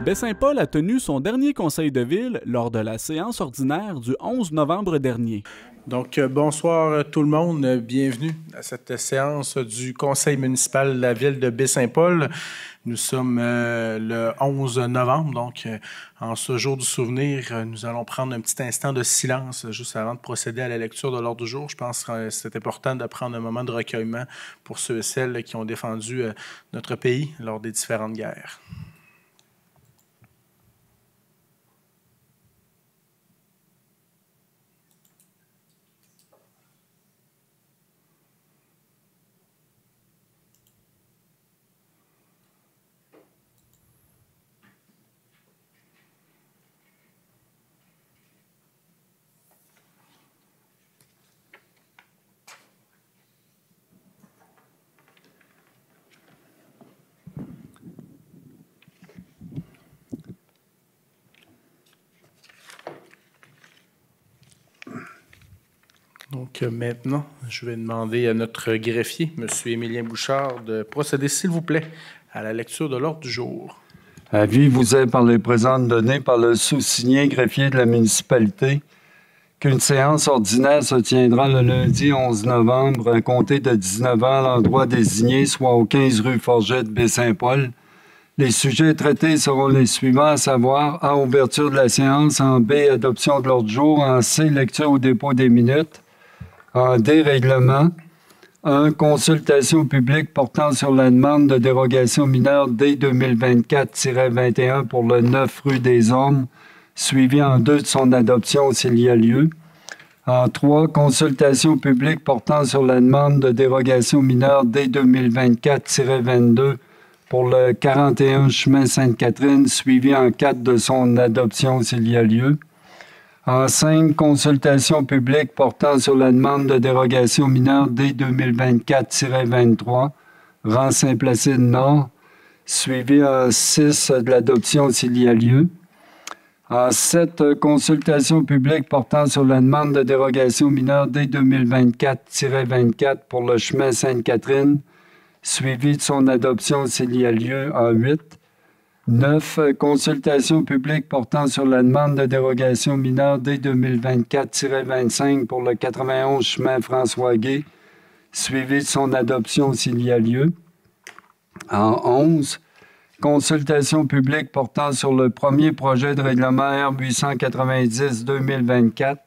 Baie-Saint-Paul a tenu son dernier conseil de ville lors de la séance ordinaire du 11 novembre dernier. Donc, bonsoir tout le monde. Bienvenue à cette séance du conseil municipal de la ville de Baie-Saint-Paul. Nous sommes le 11 novembre, donc en ce jour du souvenir, nous allons prendre un petit instant de silence juste avant de procéder à la lecture de l'ordre du jour. Je pense que c'est important de prendre un moment de recueillement pour ceux et celles qui ont défendu notre pays lors des différentes guerres. Donc maintenant, je vais demander à notre greffier, M. Émilien Bouchard, de procéder, s'il vous plaît, à la lecture de l'ordre du jour. Avis vous est par les présentes données par le sous-signé greffier de la municipalité qu'une séance ordinaire se tiendra le lundi 11 novembre à compter de 19h à l'endroit désigné, soit au 15 rue Forget de Baie-Saint-Paul. Les sujets traités seront les suivants, à savoir A. Ouverture de la séance, en B. Adoption de l'ordre du jour, en C. Lecture au dépôt des minutes, en D. Règlement. 1. Consultation publique portant sur la demande de dérogation mineure D 2024-21 pour le 9 rue des Ormes, suivi en 2 de son adoption s'il y a lieu. En 3. Consultation publique portant sur la demande de dérogation mineure D 2024-22 pour le 41 chemin Sainte-Catherine, suivi en 4 de son adoption s'il y a lieu. En 5, consultation publique portant sur la demande de dérogation mineure D 2024-23, rang Saint-Placide-Nord, suivi en 6 de l'adoption s'il y a lieu. En 7, consultation publique portant sur la demande de dérogation mineure D 2024-24 pour le chemin Sainte-Catherine, suivi de son adoption s'il y a lieu en 8. 9. Consultation publique portant sur la demande de dérogation mineure D 2024-25 pour le 91 chemin François-Guay, suivi de son adoption s'il y a lieu. En 11. Consultation publique portant sur le premier projet de règlement R 890-2024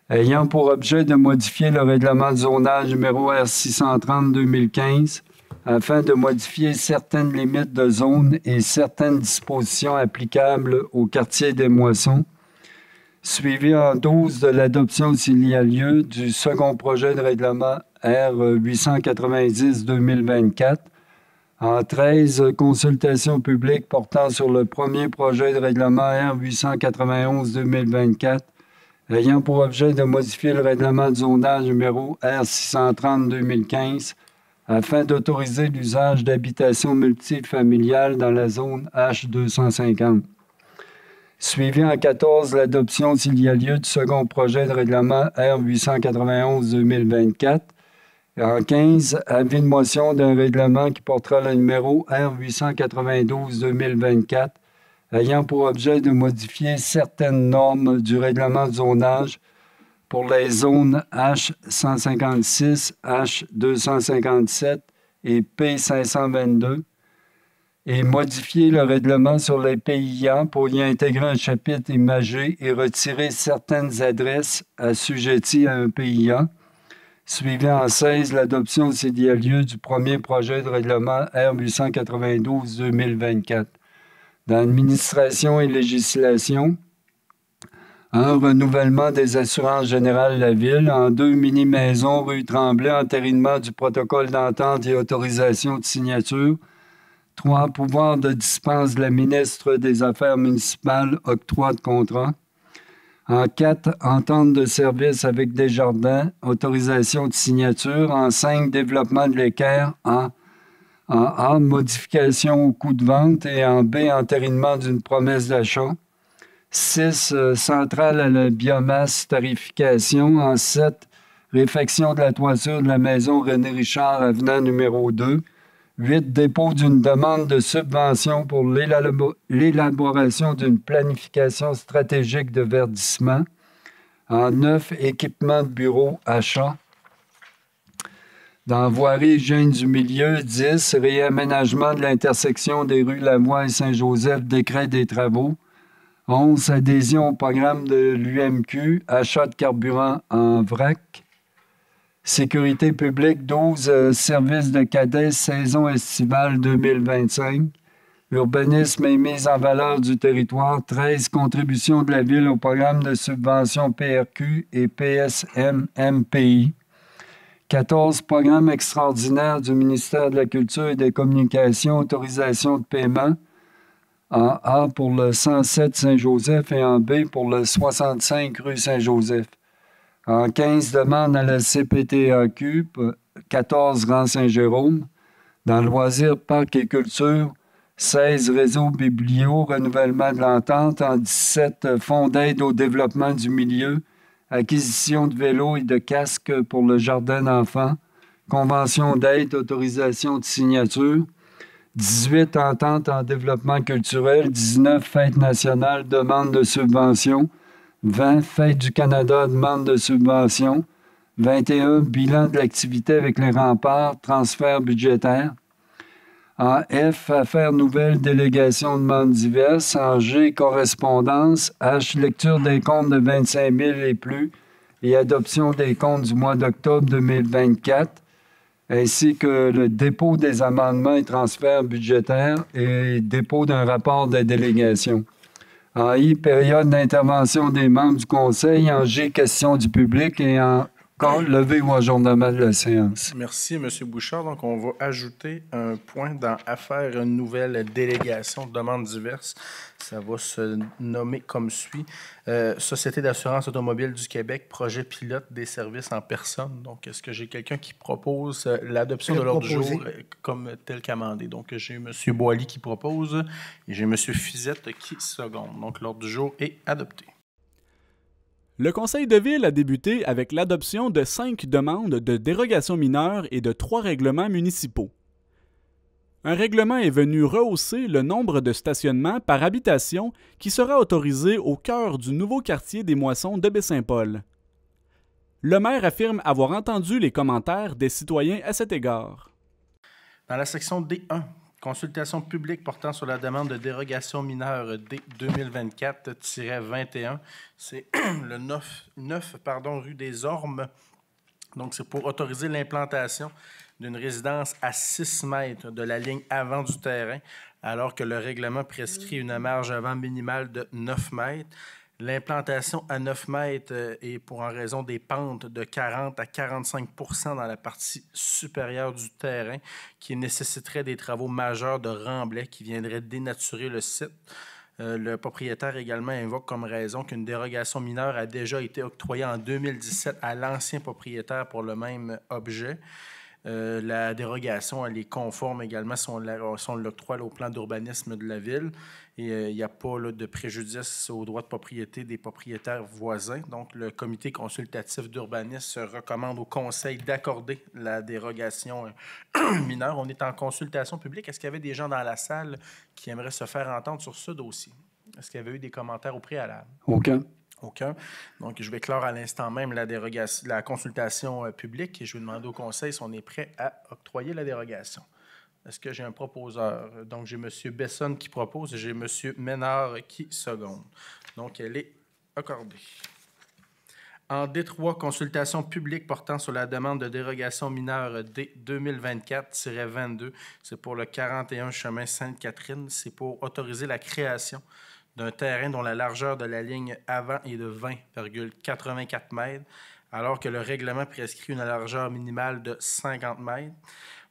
ayant pour objet de modifier le règlement de zonage numéro R 630-2015 afin de modifier certaines limites de zone et certaines dispositions applicables au quartier des Moissons, suivi en 12 de l'adoption s'il y a lieu du second projet de règlement R 890-2024, en 13, consultation publique portant sur le premier projet de règlement R 891-2024 ayant pour objet de modifier le règlement de zonage numéro R 630-2015 afin d'autoriser l'usage d'habitations multifamiliales dans la zone H250. Suivi en 14, l'adoption s'il y a lieu du second projet de règlement R 891-2024. En 15, avis de motion d'un règlement qui portera le numéro R 892-2024 ayant pour objet de modifier certaines normes du règlement de zonage pour les zones H156, H257 et P522 et modifier le règlement sur les PIA pour y intégrer un chapitre imagé et retirer certaines adresses assujetties à un PIA, suivi en 16 l'adoption s'il y a lieu du premier projet de règlement R 892-2024. Dans l'administration et législation, un renouvellement des assurances générales de la ville, en 2 mini-maisons rue Tremblay, entérinement du protocole d'entente et autorisation de signature, 3 pouvoirs de dispense de la ministre des Affaires municipales, octroi de contrat, en 4 entente de service avec Desjardins, autorisation de signature, en 5 développement de l'équerre, en A, modification au coût de vente et en B, entérinement d'une promesse d'achat. 6, centrale à la biomasse tarification. En 7, réfection de la toiture de la maison René Richard, avenant numéro 2. 8. Dépôt d'une demande de subvention pour l'élaboration d'une planification stratégique de verdissement. En 9. Équipement de bureau, achat. Dans voirie hygiène du milieu, 10. Réaménagement de l'intersection des rues Lavoie et Saint-Joseph, décret des travaux. 11. Adhésion au programme de l'UMQ, achat de carburant en vrac. Sécurité publique, 12. Service de cadets, saison estivale 2025. Urbanisme et mise en valeur du territoire, 13. Contribution de la ville au programme de subvention PRQ et PSMMPI. 14. Programme extraordinaire du ministère de la Culture et des Communications, autorisation de paiement. En A pour le 107 Saint-Joseph et en B pour le 65 rue Saint-Joseph. En 15, demande à la CPTAQ, 14 rang Saint-Jérôme. Dans loisirs, parcs et culture, 16 réseau biblio, renouvellement de l'entente. En 17, fonds d'aide au développement du milieu, acquisition de vélos et de casques pour le jardin d'enfants, convention d'aide, autorisation de signature. 18, entente en développement culturel. 19, fête nationale, demande de subvention. 20, Fête du Canada, demande de subvention. 21, bilan de l'activité avec les remparts, transfert budgétaire. En F, affaires nouvelles, délégation, demandes diverses. En G, correspondance. H, lecture des comptes de 25 000 et plus et adoption des comptes du mois d'octobre 2024, ainsi que le dépôt des amendements et transferts budgétaires et dépôt d'un rapport de délégation. En I, période d'intervention des membres du Conseil. En G, questions du public. Et en K, levé ou ajournement de la séance. Merci, M. Bouchard. Donc, on va ajouter un point dans Affaires une nouvelle délégation de demandes diverses. Ça va se nommer comme suit. Société d'assurance automobile du Québec, projet pilote des services en personne. Donc, est-ce que j'ai quelqu'un qui propose l'adoption de l'ordre du jour comme tel qu'amendé? Donc, j'ai M. Boily qui propose et j'ai M. Fizette qui seconde. Donc, l'ordre du jour est adopté. Le Conseil de ville a débuté avec l'adoption de 5 demandes de dérogation mineure et de 3 règlements municipaux. Un règlement est venu rehausser le nombre de stationnements par habitation qui sera autorisé au cœur du nouveau quartier des Moissons de Baie-Saint-Paul. Le maire affirme avoir entendu les commentaires des citoyens à cet égard. Dans la section D1, consultation publique portant sur la demande de dérogation mineure D 2024-21, c'est le 9 rue des Ormes. Donc, c'est pour autoriser l'implantation d'une résidence à 6 mètres de la ligne avant du terrain, alors que le règlement prescrit une marge avant minimale de 9 mètres. L'implantation à 9 mètres est pour en raison des pentes de 40 à 45 % dans la partie supérieure du terrain, qui nécessiterait des travaux majeurs de remblai qui viendraient dénaturer le site. Le propriétaire également invoque comme raison qu'une dérogation mineure a déjà été octroyée en 2017 à l'ancien propriétaire pour le même objet. La dérogation, elle est conforme également si on l'octroie au plan d'urbanisme de la ville. Et il n'y a pas de préjudice aux droits de propriété des propriétaires voisins. Donc, le comité consultatif d'urbanisme recommande au conseil d'accorder la dérogation mineure. On est en consultation publique. Est-ce qu'il y avait des gens dans la salle qui aimeraient se faire entendre sur ce dossier? Est-ce qu'il y avait eu des commentaires au préalable? Aucun. Aucun. Donc, je vais clore à l'instant même la consultation publique et je vais demander au conseil si on est prêt à octroyer la dérogation. Est-ce que j'ai un proposeur? Donc, j'ai M. Besson qui propose et j'ai M. Ménard qui seconde. Donc, elle est accordée. En D3, consultation publique portant sur la demande de dérogation mineure D 2024-22, c'est pour le 41 chemin Sainte-Catherine. C'est pour autoriser la création d'un terrain dont la largeur de la ligne avant est de 20,84 mètres, alors que le règlement prescrit une largeur minimale de 50 mètres.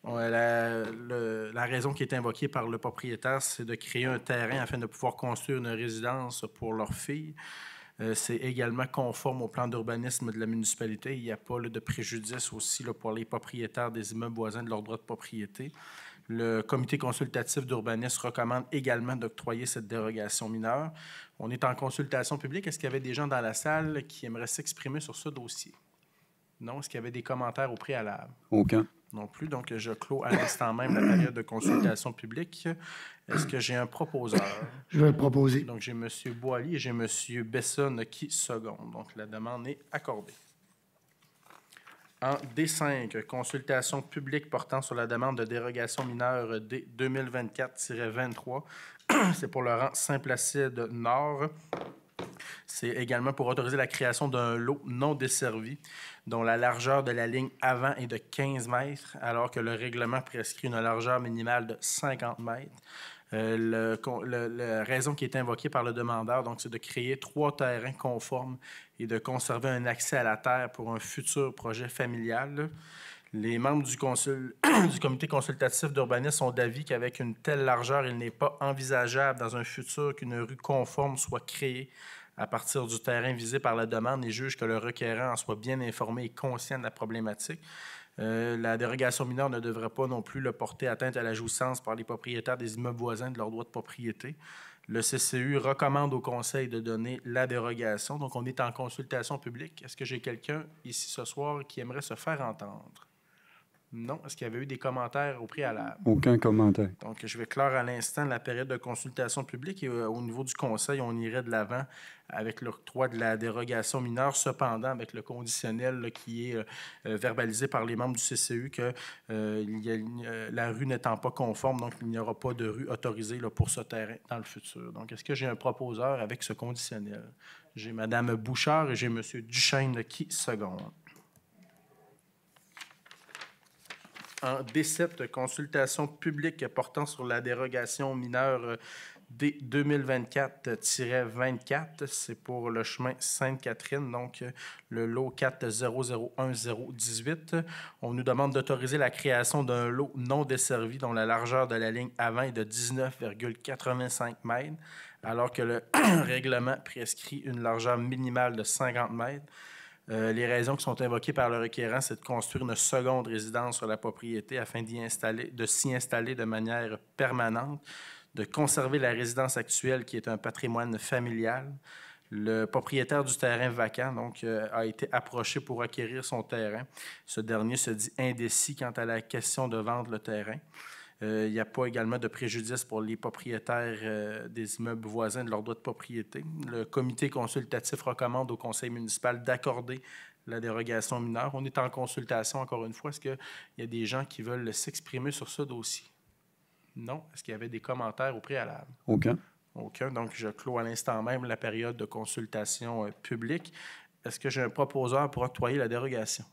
La raison qui est invoquée par le propriétaire, c'est de créer un terrain afin de pouvoir construire une résidence pour leur fille. C'est également conforme au plan d'urbanisme de la municipalité. Il n'y a pas de préjudice aussi pour les propriétaires des immeubles voisins de leur droit de propriété. Le comité consultatif d'urbanisme recommande également d'octroyer cette dérogation mineure. On est en consultation publique. Est-ce qu'il y avait des gens dans la salle qui aimeraient s'exprimer sur ce dossier? Non. Est-ce qu'il y avait des commentaires au préalable? Aucun. Non plus. Donc, je clôt à l'instant même la période de consultation publique. Est-ce que j'ai un proposeur? Je vais le proposer. Donc, j'ai M. Boily et j'ai M. Bessonne qui seconde. Donc, la demande est accordée. En D5, consultation publique portant sur la demande de dérogation mineure D 2024-23. C'est pour le rang Saint-Placide Nord. C'est également pour autoriser la création d'un lot non desservi dont la largeur de la ligne avant est de 15 mètres, alors que le règlement prescrit une largeur minimale de 50 mètres. La raison qui est invoquée par le demandeur, donc, c'est de créer 3 terrains conformes et de conserver un accès à la terre pour un futur projet familial. Les membres du comité consultatif d'urbanisme sont d'avis qu'avec une telle largeur, il n'est pas envisageable dans un futur qu'une rue conforme soit créée à partir du terrain visé par la demande et jugent que le requérant en soit bien informé et conscient de la problématique. La dérogation mineure ne devrait pas non plus le porter atteinte à la jouissance par les propriétaires des immeubles voisins de leur droit de propriété. Le CCU recommande au conseil de donner la dérogation. Donc, on est en consultation publique. Est-ce que j'ai quelqu'un ici ce soir qui aimerait se faire entendre? Non. Est-ce qu'il y avait eu des commentaires au préalable? Aucun commentaire. Donc, je vais clore à l'instant la période de consultation publique et au niveau du conseil, on irait de l'avant avec l'octroi de la dérogation mineure, cependant avec le conditionnel là, qui est verbalisé par les membres du CCU que la rue n'étant pas conforme, donc il n'y aura pas de rue autorisée là, pour ce terrain dans le futur. Donc, est-ce que j'ai un proposeur avec ce conditionnel? J'ai Mme Bouchard et j'ai M. Duchesne qui seconde. En D7, consultation publique portant sur la dérogation mineure D 2024-24. C'est pour le chemin Sainte-Catherine, donc le lot 4001018. On nous demande d'autoriser la création d'un lot non desservi dont la largeur de la ligne avant est de 19,85 mètres, alors que le règlement prescrit une largeur minimale de 50 mètres. Les raisons qui sont invoquées par le requérant, c'est de construire une seconde résidence sur la propriété afin de s'y installer de manière permanente, de conserver la résidence actuelle qui est un patrimoine familial. Le propriétaire du terrain vacant donc, a été approché pour acquérir son terrain. Ce dernier se dit indécis quant à la question de vendre le terrain. Il n'y a pas également de préjudice pour les propriétaires des immeubles voisins de leur droit de propriété. Le comité consultatif recommande au conseil municipal d'accorder la dérogation mineure. On est en consultation, encore une fois. Est-ce qu'il y a des gens qui veulent s'exprimer sur ce dossier? Non. Est-ce qu'il y avait des commentaires au préalable? Aucun. Aucun. Donc, je clôt à l'instant même la période de consultation publique. Est-ce que j'ai un proposeur pour octroyer la dérogation?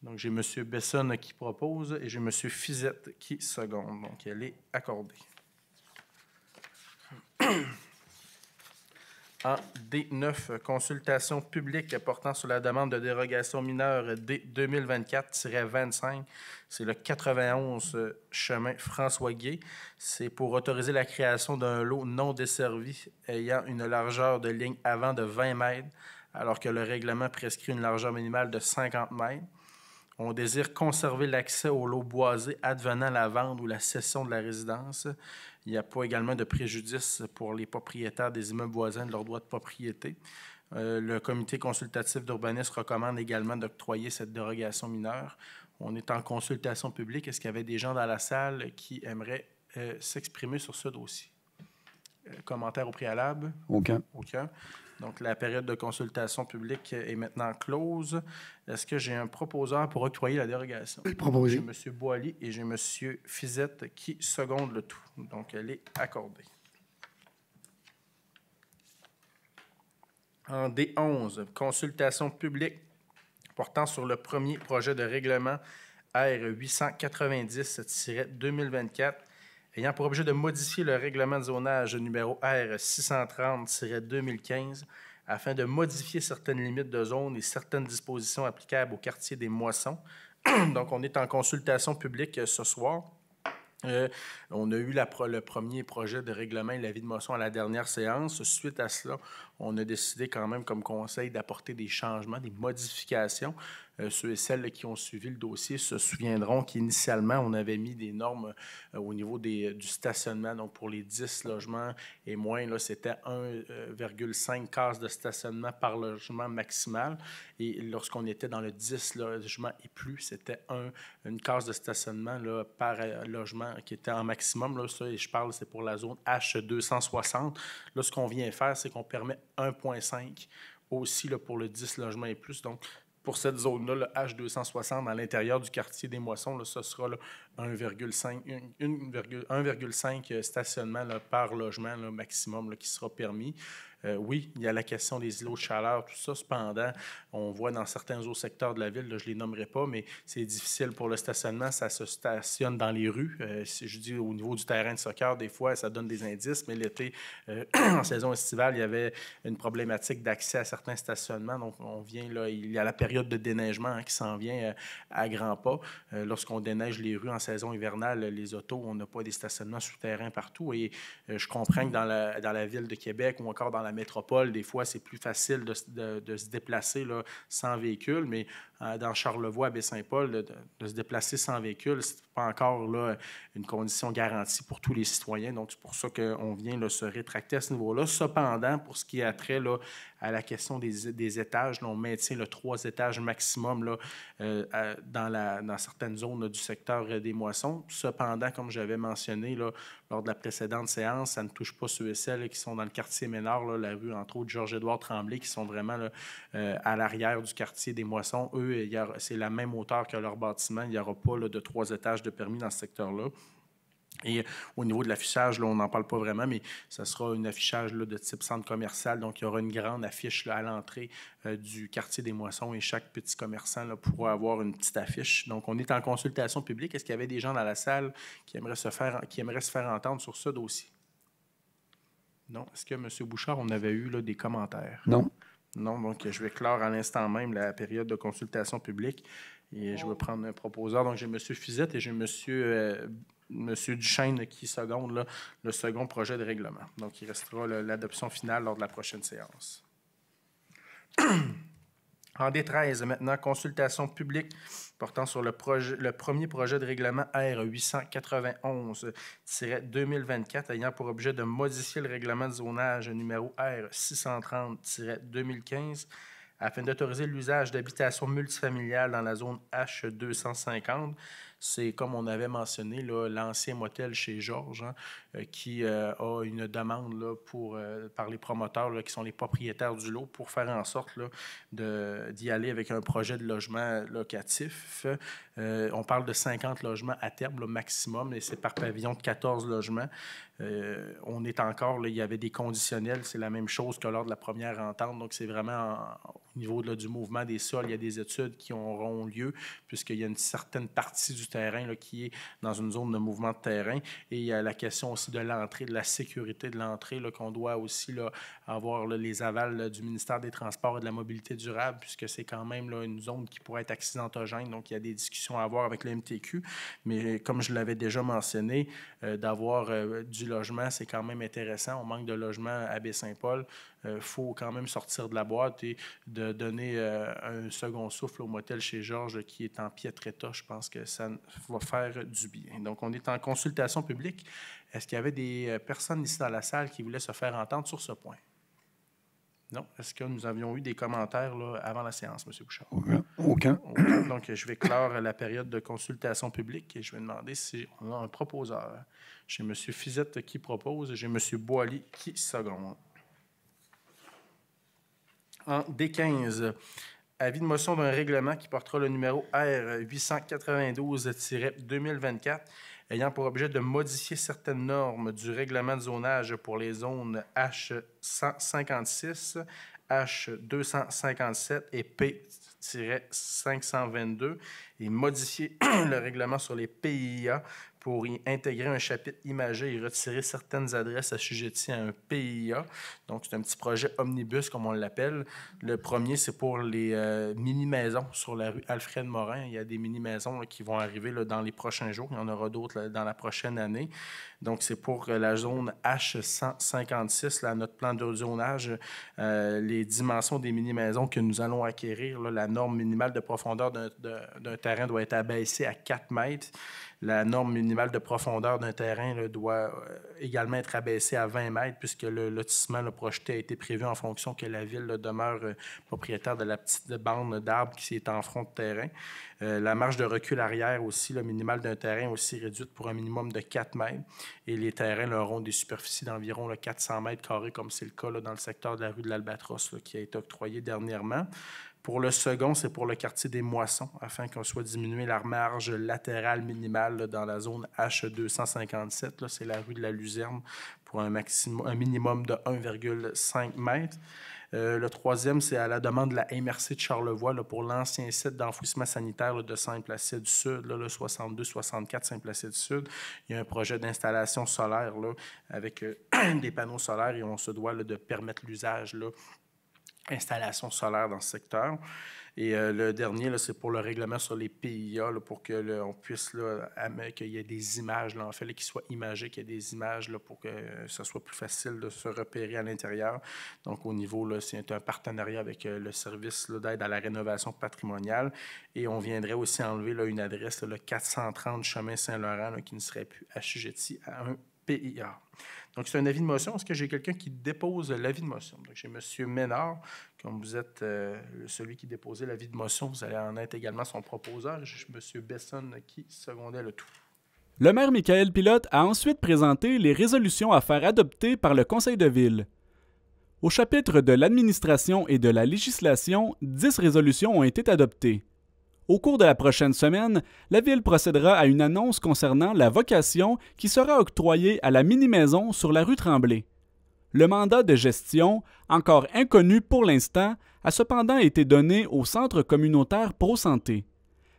Donc, j'ai M. Bessonne qui propose et j'ai M. Fizette qui seconde. Donc, elle est accordée. En D9, consultation publique portant sur la demande de dérogation mineure D 2024-25. C'est le 91 chemin François-Guay. C'est pour autoriser la création d'un lot non desservi ayant une largeur de ligne avant de 20 mètres, alors que le règlement prescrit une largeur minimale de 50 mètres. On désire conserver l'accès aux lots boisés advenant la vente ou la cession de la résidence. Il n'y a pas également de préjudice pour les propriétaires des immeubles voisins de leur droit de propriété. Le comité consultatif d'urbanisme recommande également d'octroyer cette dérogation mineure. On est en consultation publique. Est-ce qu'il y avait des gens dans la salle qui aimeraient s'exprimer sur ce dossier? Commentaires au préalable? Aucun. Aucun. Donc, la période de consultation publique est maintenant close. Est-ce que j'ai un proposeur pour octroyer la dérogation? Je vais le proposer. J'ai M. Boily et j'ai M. Fizette qui secondent le tout. Donc, elle est accordée. En D11, consultation publique portant sur le premier projet de règlement R 890-2024 ayant pour objet de modifier le règlement de zonage numéro R 630-2015 afin de modifier certaines limites de zone et certaines dispositions applicables au quartier des Moissons. Donc, on est en consultation publique ce soir. On a eu le premier projet de règlement et l'avis de motion à la dernière séance. Suite à cela, on a décidé quand même comme conseil d'apporter des changements, des modifications. Ceux et celles là, qui ont suivi le dossier se souviendront qu'initialement, on avait mis des normes au niveau du stationnement. Donc, pour les 10 logements et moins, là, c'était 1,5 cases de stationnement par logement maximal. Et lorsqu'on était dans le 10 logements et plus, c'était une case de stationnement là, par logement qui était en maximum. Là, ça, et je parle, c'est pour la zone H260. Là, ce qu'on vient faire, c'est qu'on permet 1,5 aussi là, pour le 10 logements et plus. Donc, pour cette zone-là, le H260 à l'intérieur du quartier des Moissons, là, ce sera 1,5 stationnement là, par logement là, maximum là, qui sera permis. Oui, il y a la question des îlots de chaleur, tout ça. Cependant, on voit dans certains autres secteurs de la ville, là, je ne les nommerai pas, mais c'est difficile pour le stationnement. Ça se stationne dans les rues. Si je dis au niveau du terrain de soccer, des fois, ça donne des indices, mais l'été, en saison estivale, il y avait une problématique d'accès à certains stationnements. Donc, on vient là, il y a la période de déneigement qui s'en vient à grands pas. Lorsqu'on déneige les rues en saison hivernale, les autos, on n'a pas des stationnements souterrains partout. Et je comprends que dans la ville de Québec ou encore dans la métropole, des fois, c'est plus facile de se déplacer là, sans véhicule, mais dans Charlevoix, à Baie-Saint-Paul, de se déplacer sans véhicule, c'est pas encore là, une condition garantie pour tous les citoyens. Donc, c'est pour ça qu'on vient là, se rétracter à ce niveau-là. Cependant, pour ce qui a trait là, à la question des étages, là, on maintient le 3 étages maximum là, dans certaines zones là, du secteur des Moissons. Cependant, comme j'avais mentionné là, lors de la précédente séance, ça ne touche pas ceux et celles là, qui sont dans le quartier Ménard, là, la rue, entre autres, Georges-Édouard Tremblay, qui sont vraiment là, à l'arrière du quartier des Moissons. Eux, c'est la même hauteur que leur bâtiment. Il n'y aura pas là, de 3 étages de permis dans ce secteur-là. Et au niveau de l'affichage, là, on n'en parle pas vraiment, mais ça sera un affichage là, de type centre commercial. Donc, il y aura une grande affiche là, à l'entrée du quartier des Moissons et chaque petit commerçant là, pourra avoir une petite affiche. Donc, on est en consultation publique. Est-ce qu'il y avait des gens dans la salle qui aimeraient se faire entendre sur ce dossier? Non. Est-ce que, M. Bouchard, on avait eu là, des commentaires? Non. Non, donc je vais clore à l'instant même la période de consultation publique et je vais prendre un proposeur. Donc, j'ai M. Fizette et j'ai M. Duchesne qui seconde là, le second projet de règlement. Donc, il restera l'adoption finale lors de la prochaine séance. En D13, maintenant, consultation publique portant sur le premier projet de règlement R 891-2024 ayant pour objet de modifier le règlement de zonage numéro R 630-2015 afin d'autoriser l'usage d'habitations multifamiliales dans la zone H250. C'est, comme on avait mentionné, là, l'ancien motel chez Georges, hein, qui a une demande là, par les promoteurs là, qui sont les propriétaires du lot pour faire en sorte là, d'y aller avec un projet de logement locatif. On parle de 50 logements à terme, là, maximum, et c'est par pavillon de 14 logements. On est encore, là, il y avait des conditionnels, c'est la même chose que lors de la première entente, donc c'est vraiment au niveau là, du mouvement des sols, il y a des études qui auront lieu, puisqu'il y a une certaine partie du terrain là, qui est dans une zone de mouvement de terrain, et il y a la question aussi de l'entrée, de la sécurité de l'entrée, là, qu'on doit aussi là, avoir là, les avals là, du ministère des Transports et de la Mobilité durable, puisque c'est quand même là, une zone qui pourrait être accidentogène, donc il y a des discussions à avoir avec le MTQ, mais comme je l'avais déjà mentionné, d'avoir du logement, c'est quand même intéressant. On manque de logement à Baie-Saint-Paul. Faut quand même sortir de la boîte et de donner un second souffle au motel chez Georges qui est en piètre état. Je pense que ça va faire du bien. Donc, on est en consultation publique. Est-ce qu'il y avait des personnes ici dans la salle qui voulaient se faire entendre sur ce point? Non. Est-ce que nous avions eu des commentaires là, avant la séance, M. Bouchard? Aucun. Donc, je vais clore la période de consultation publique et je vais demander si on a un proposeur. J'ai M. Fizette qui propose et j'ai M. Boily qui seconde. En D15, avis de motion d'un règlement qui portera le numéro R 892-2024 ayant pour objet de modifier certaines normes du règlement de zonage pour les zones H156, H257 et P-522 et modifier le règlement sur les PIA pour y intégrer un chapitre imagé et retirer certaines adresses assujetties à un PIA. Donc, c'est un petit projet omnibus, comme on l'appelle. Le premier, c'est pour les mini-maisons sur la rue Alfred-Morin. Il y a des mini-maisons qui vont arriver là, dans les prochains jours. Il y en aura d'autres dans la prochaine année. Donc, c'est pour la zone H156, là, notre plan de zonage, les dimensions des mini-maisons que nous allons acquérir. Là, la norme minimale de profondeur d'un terrain doit être abaissée à 4 mètres. La norme minimale de profondeur d'un terrain là, doit également être abaissée à 20 mètres puisque le lotissement projeté a été prévu en fonction que la ville demeure propriétaire de la petite bande d'arbres qui est en front de terrain. La marge de recul arrière aussi, le minimal d'un terrain aussi réduite pour un minimum de 4 mètres. Et les terrains là, auront des superficies d'environ 400 mètres carrés comme c'est le cas là, dans le secteur de la rue de l'Albatros là, qui a été octroyé dernièrement. Pour le second, c'est pour le quartier des Moissons, afin qu'on soit diminué la marge latérale minimale là, dans la zone H257. Là, c'est la rue de la Luzerne pour un minimum de 1,5 m. Le troisième, c'est à la demande de la MRC de Charlevoix là, pour l'ancien site d'enfouissement sanitaire là, de Saint-Placide-du-Sud, là, le 62-64 Saint-Placide-du-Sud. Il y a un projet d'installation solaire là, avec des panneaux solaires et on se doit là, de permettre l'usage là, installation solaire dans ce secteur. Et le dernier, là, c'est pour le règlement sur les PIA, là, pour que on puisse, là, qu'il y ait des images, là, en fait, qu'ils soient imagés, qu'il y ait des images là, pour que ce soit plus facile de se repérer à l'intérieur. Donc, au niveau, là, c'est un partenariat avec le service d'aide à la rénovation patrimoniale. Et on viendrait aussi enlever là, une adresse, là, le 430 chemin Saint-Laurent, là, qui ne serait plus assujettie à un PIA. Donc, c'est un avis de motion. Est-ce que j'ai quelqu'un qui dépose l'avis de motion? Donc, j'ai M. Ménard. Comme vous êtes celui qui déposait l'avis de motion, vous allez en être également son proposeur. J'ai M. Besson qui secondait le tout. Le maire Michael Pilote a ensuite présenté les résolutions à faire adopter par le Conseil de ville. Au chapitre de l'administration et de la législation, 10 résolutions ont été adoptées. Au cours de la prochaine semaine, la Ville procédera à une annonce concernant la vocation qui sera octroyée à la mini-maison sur la rue Tremblay. Le mandat de gestion, encore inconnu pour l'instant, a cependant été donné au Centre communautaire Pro-Santé.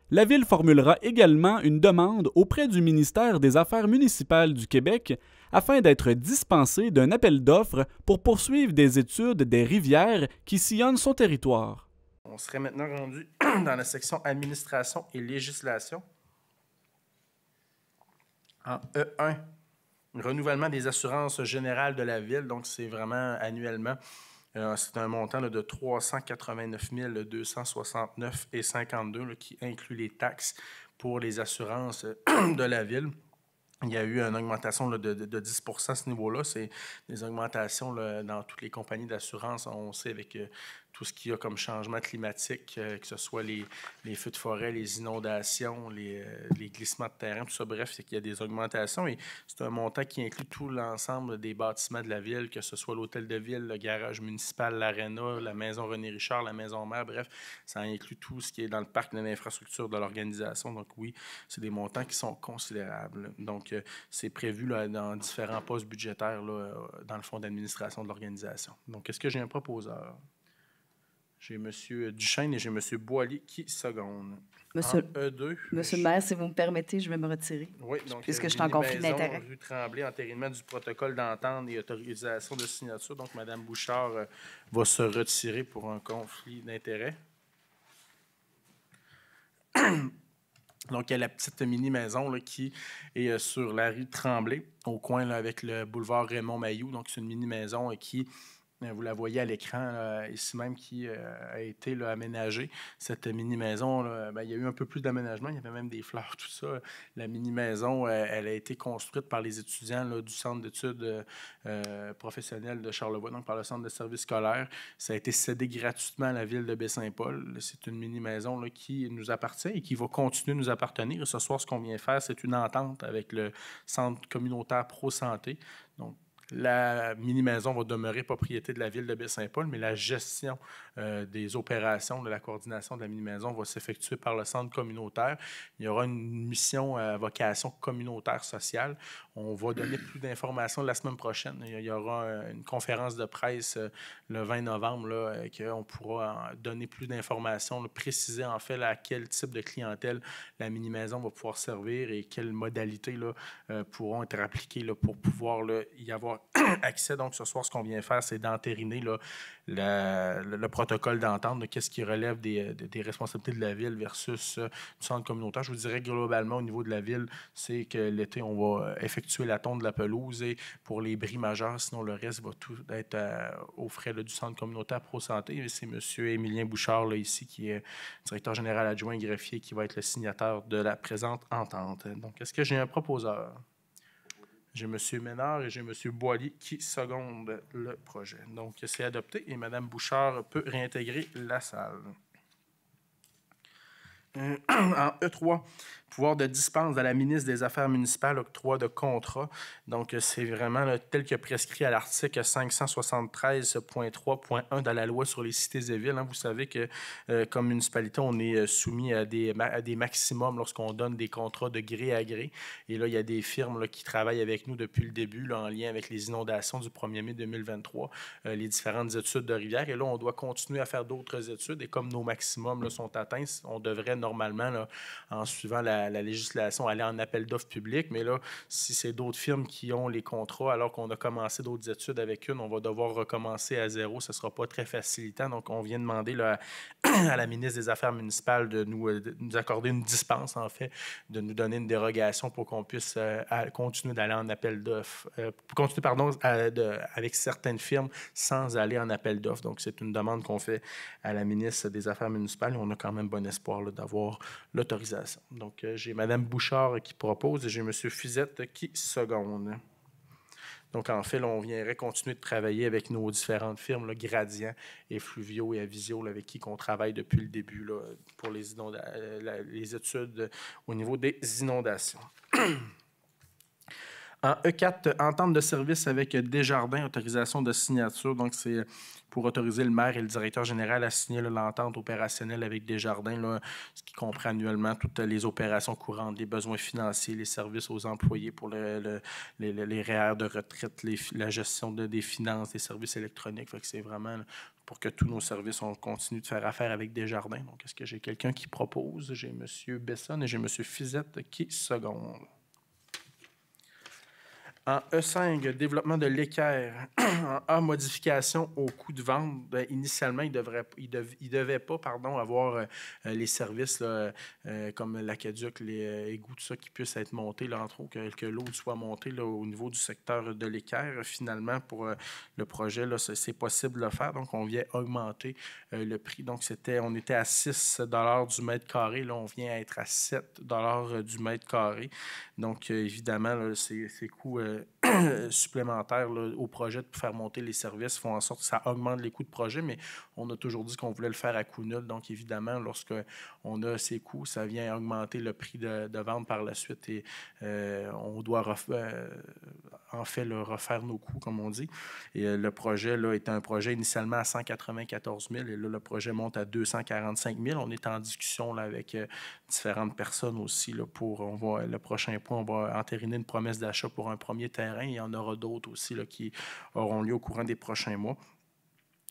La Ville formulera également une demande auprès du ministère des Affaires municipales du Québec afin d'être dispensé d'un appel d'offres pour poursuivre des études des rivières qui sillonnent son territoire. On serait maintenant rendu dans la section administration et législation. En E1, renouvellement des assurances générales de la Ville. Donc, c'est vraiment annuellement. C'est un montant là, de 389 269,52 là, qui inclut les taxes pour les assurances de la Ville. Il y a eu une augmentation là, de 10 % à ce niveau-là. C'est des augmentations là, dans toutes les compagnies d'assurance. On sait avec tout ce qu'il y a comme changement climatique, que ce soit les feux de forêt, les inondations, les glissements de terrain, tout ça. Bref, c'est qu'il y a des augmentations et c'est un montant qui inclut tout l'ensemble des bâtiments de la ville, que ce soit l'hôtel de ville, le garage municipal, l'aréna, la maison René-Richard, la maison mère. Bref, ça inclut tout ce qui est dans le parc de l'infrastructure de l'organisation. Donc oui, c'est des montants qui sont considérables. Donc, c'est prévu là, dans différents postes budgétaires là, dans le fonds d'administration de l'organisation. Donc, est-ce que j'ai un proposeur? J'ai M. Duchesne et j'ai M. Boily qui secondent. Monsieur E2. Monsieur le maire, si vous me permettez, je vais me retirer. Oui, donc puisque je suis en conflit d'intérêt. Rue Tremblay, entérinement du protocole d'entente et autorisation de signature. Donc, Mme Bouchard va se retirer pour un conflit d'intérêt. Donc, il y a la petite mini-maison là, qui est sur la rue Tremblay, au coin là, avec le boulevard Raymond-Mailloux. Donc, c'est une mini-maison qui, vous la voyez à l'écran, ici même, qui a été là, aménagée. Cette mini-maison, là, il y a eu un peu plus d'aménagement. Il y avait même des fleurs, tout ça. La mini-maison, elle a été construite par les étudiants là, du Centre d'études professionnelles de Charlevoix, donc par le Centre de services scolaires. Ça a été cédé gratuitement à la ville de Baie-Saint-Paul. C'est une mini-maison là, qui nous appartient et qui va continuer de nous appartenir. Et ce soir, ce qu'on vient faire, c'est une entente avec le Centre communautaire Pro-Santé. Donc, La mini-maison va demeurer propriété de la ville de Baie-Saint-Paul, mais la gestion des opérations, de la coordination de la mini-maison va s'effectuer par le centre communautaire. Il y aura une mission à vocation communautaire sociale. On va donner plus d'informations la semaine prochaine. Il y aura une conférence de presse le 20 novembre, là, qu'on pourra donner plus d'informations, préciser en fait à quel type de clientèle la mini-maison va pouvoir servir et quelles modalités là, pourront être appliquées là, pour pouvoir là, y avoir accès. Donc, ce soir, ce qu'on vient faire, c'est d'entériner là, le protocole d'entente de qu'est-ce qui relève des responsabilités de la ville versus du centre communautaire. Je vous dirais globalement, au niveau de la ville, c'est que l'été, on va effectuer la tonte de la pelouse et pour les bris majeurs, sinon le reste va tout être aux frais là, du centre communautaire Pro Santé. Et c'est M. Émilien Bouchard, là, ici, qui est directeur général adjoint greffier, qui va être le signataire de la présente entente. Donc, est-ce que j'ai un proposeur? J'ai M. Ménard et j'ai M. Boilly qui secondent le projet. Donc, c'est adopté et Mme Bouchard peut réintégrer la salle. En E3, pouvoir de dispense à la ministre des Affaires municipales, octroi de contrat. Donc, c'est vraiment là, tel que prescrit à l'article 573.3.1 de la loi sur les cités et villes. Hein. Vous savez que, comme municipalité, on est soumis à des maximums lorsqu'on donne des contrats de gré à gré. Et là, il y a des firmes là, qui travaillent avec nous depuis le début, là, en lien avec les inondations du 1er mai 2023, les différentes études de rivière. Et là, on doit continuer à faire d'autres études. Et comme nos maximums là, sont atteints, on devrait normalement, là, en suivant la législation, aller en appel d'offres public. Mais là, si c'est d'autres firmes qui ont les contrats alors qu'on a commencé d'autres études avec une, on va devoir recommencer à zéro. Ce ne sera pas très facilitant. Donc, on vient demander là, à la ministre des Affaires municipales de nous accorder une dispense, en fait, de nous donner une dérogation pour qu'on puisse continuer d'aller en appel d'offres. Continuer, pardon, avec certaines firmes sans aller en appel d'offres. Donc, c'est une demande qu'on fait à la ministre des Affaires municipales et on a quand même bon espoir là, d'avoir l'autorisation. Donc, j'ai Mme Bouchard qui propose et j'ai M. Fizette qui seconde. Donc, en fait, là, on viendrait continuer de travailler avec nos différentes firmes, là, Gradient et Fluvio et Avisio, là, avec qui on travaille depuis le début là, pour les études au niveau des inondations. En E4, entente de service avec Desjardins, autorisation de signature. Donc, c'est pour autoriser le maire et le directeur général à signer l'entente opérationnelle avec Desjardins, là, ce qui comprend annuellement toutes les opérations courantes, les besoins financiers, les services aux employés pour les REER de retraite, la gestion des finances, des services électroniques. Fait que c'est vraiment là, pour que tous nos services, on continue de faire affaire avec Desjardins. Donc, est-ce que j'ai quelqu'un qui propose? J'ai M. Besson et j'ai M. Fizette qui seconde. En E5, développement de l'équerre. En A, modification au coût de vente. Bien, initialement, il devait pas avoir les services là, comme l'aqueduc, les égouts, tout ça, qui puissent être montés, là, entre autres, que l'eau soit montée là, au niveau du secteur de l'équerre. Finalement, pour le projet, là, c'est possible de le faire. Donc, on vient augmenter le prix. Donc, on était à 6 $ du mètre carré. Là, on vient à être à 7 $ du mètre carré. Donc, évidemment, là, ces coûts supplémentaires là, au projet de faire monter les services font en sorte que ça augmente les coûts de projet, mais on a toujours dit qu'on voulait le faire à coût nul. Donc, évidemment, lorsqu'on a ces coûts, ça vient augmenter le prix de vente par la suite et on doit en fait refaire nos coûts, comme on dit. Et le projet là, était un projet initialement à 194 000 et là, le projet monte à 245 000. On est en discussion là, avec différentes personnes aussi. Là, le prochain point, on va entériner une promesse d'achat pour un premier terrain. Il y en aura d'autres aussi là, qui auront lieu au courant des prochains mois.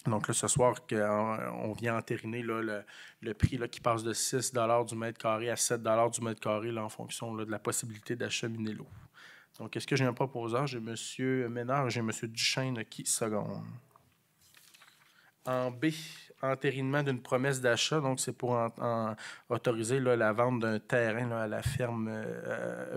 Donc là, ce soir, on vient entériner là, le prix là, qui passe de 6 $ du mètre carré à 7 $ du mètre carré là, en fonction là, de la possibilité d'acheminer l'eau. Donc, est-ce que j'ai un proposeur? J'ai M. Ménard et j'ai M. Duchesne qui seconde. En B, entérinement d'une promesse d'achat. Donc, c'est pour autoriser là, la vente d'un terrain là, à la ferme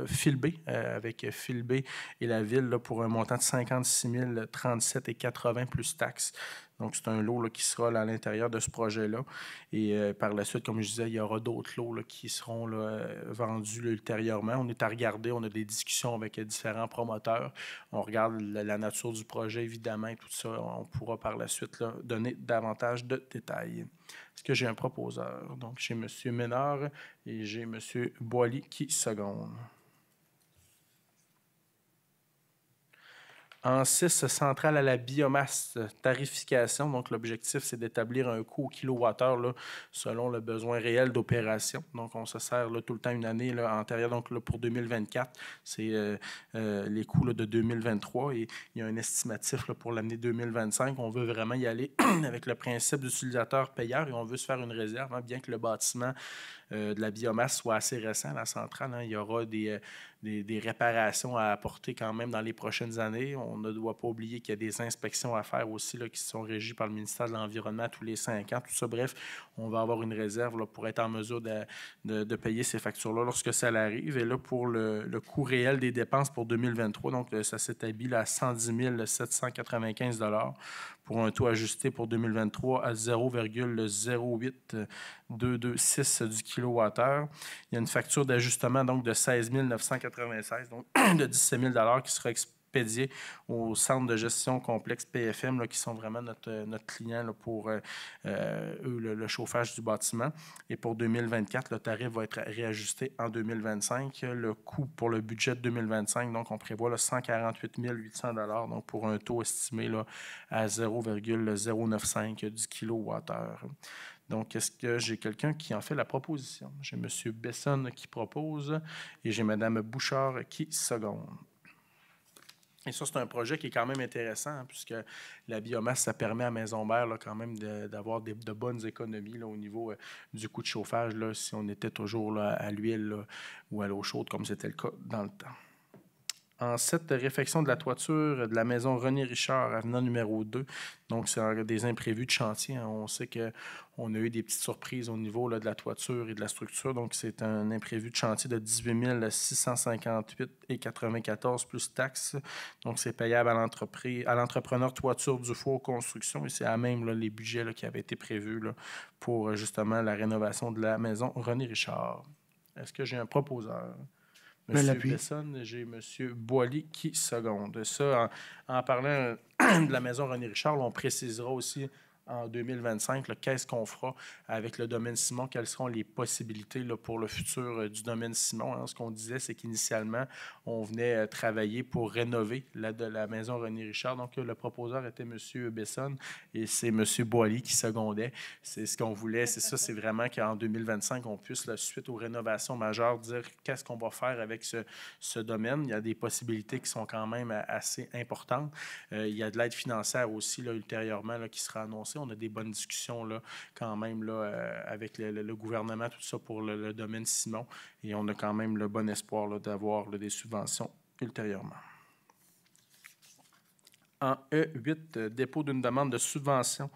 Philbé, avec Philbé et la ville là, pour un montant de 56 037,80 plus taxes. Donc, c'est un lot là, qui sera là, à l'intérieur de ce projet-là. Et par la suite, comme je disais, il y aura d'autres lots là, qui seront là, vendus là, ultérieurement. On est à regarder, on a des discussions avec différents promoteurs. On regarde la nature du projet, évidemment, et tout ça. On pourra par la suite là, donner davantage de détails. Est-ce que j'ai un proposeur? Donc, j'ai M. Ménard et j'ai M. Boilly qui seconde. En 6, centrale à la biomasse, tarification. Donc, l'objectif, c'est d'établir un coût au kilowattheure là, selon le besoin réel d'opération. Donc, on se sert là, tout le temps une année là, antérieure. Donc, là, pour 2024, c'est les coûts là, de 2023. Et il y a un estimatif là, pour l'année 2025. On veut vraiment y aller avec le principe d'utilisateur-payeur et on veut se faire une réserve, hein, bien que le bâtiment de la biomasse soit assez récent, la centrale. Hein, il y aura des réparations à apporter quand même dans les prochaines années. On ne doit pas oublier qu'il y a des inspections à faire aussi là, qui sont régies par le ministère de l'Environnement tous les 5 ans. Tout ça, bref, on va avoir une réserve là, pour être en mesure de payer ces factures-là lorsque ça arrive. Et là, pour le coût réel des dépenses pour 2023, donc ça s'établit à 110 795 $ pour un taux ajusté pour 2023 à 0,08226 du kilowattheure. Il y a une facture d'ajustement donc de 16 996, donc de 17 000 $ qui sera expédiée au centre de gestion complexe PFM, là, qui sont vraiment notre client là, pour eux, le chauffage du bâtiment. Et pour 2024, le tarif va être réajusté en 2025. Le coût pour le budget de 2025, donc on prévoit là, 148 800 $, donc pour un taux estimé là, à 0,095 du kilowattheure. Donc, est-ce que j'ai quelqu'un qui en fait la proposition? J'ai M. Besson qui propose et j'ai Mme Bouchard qui seconde. Et ça, c'est un projet qui est quand même intéressant, hein, puisque la biomasse, ça permet à Maisons-Mères là, quand même d'avoir de bonnes économies là, au niveau du coût de chauffage, là, si on était toujours là, à l'huile là, ou à l'eau chaude, comme c'était le cas dans le temps. En 7, réfection de la toiture de la maison René Richard, avenue numéro 2. Donc, c'est des imprévus de chantier. Hein. On sait qu'on a eu des petites surprises au niveau là, de la toiture et de la structure. Donc, c'est un imprévu de chantier de 18 658,94 plus taxes. Donc, c'est payable à l'entrepreneur Toiture Dufour Construction. Et c'est à même là, les budgets là, qui avaient été prévus là, pour justement la rénovation de la maison René Richard. Est-ce que j'ai un proposeur? M. Besson, j'ai M. Boily qui seconde. Ça, en parlant de la maison René Richard, là, on précisera aussi en 2025, qu'est-ce qu'on fera avec le domaine Simon, quelles seront les possibilités là, pour le futur du domaine Simon. Hein. Ce qu'on disait, c'est qu'initialement, on venait travailler pour rénover la maison René Richard. Donc, le proposeur était M. Besson et c'est M. Boily qui secondait. C'est ce qu'on voulait, c'est ça, c'est vraiment qu'en 2025, on puisse, là, suite aux rénovations majeures, dire qu'est-ce qu'on va faire avec ce domaine. Il y a des possibilités qui sont quand même assez importantes. Il y a de l'aide financière aussi, là, ultérieurement, là, qui sera annoncée. On a des bonnes discussions là, quand même là, avec le gouvernement, tout ça pour le domaine Simon. Et on a quand même le bon espoir là, d'avoir là, des subventions ultérieurement. En E8, dépôt d'une demande de subvention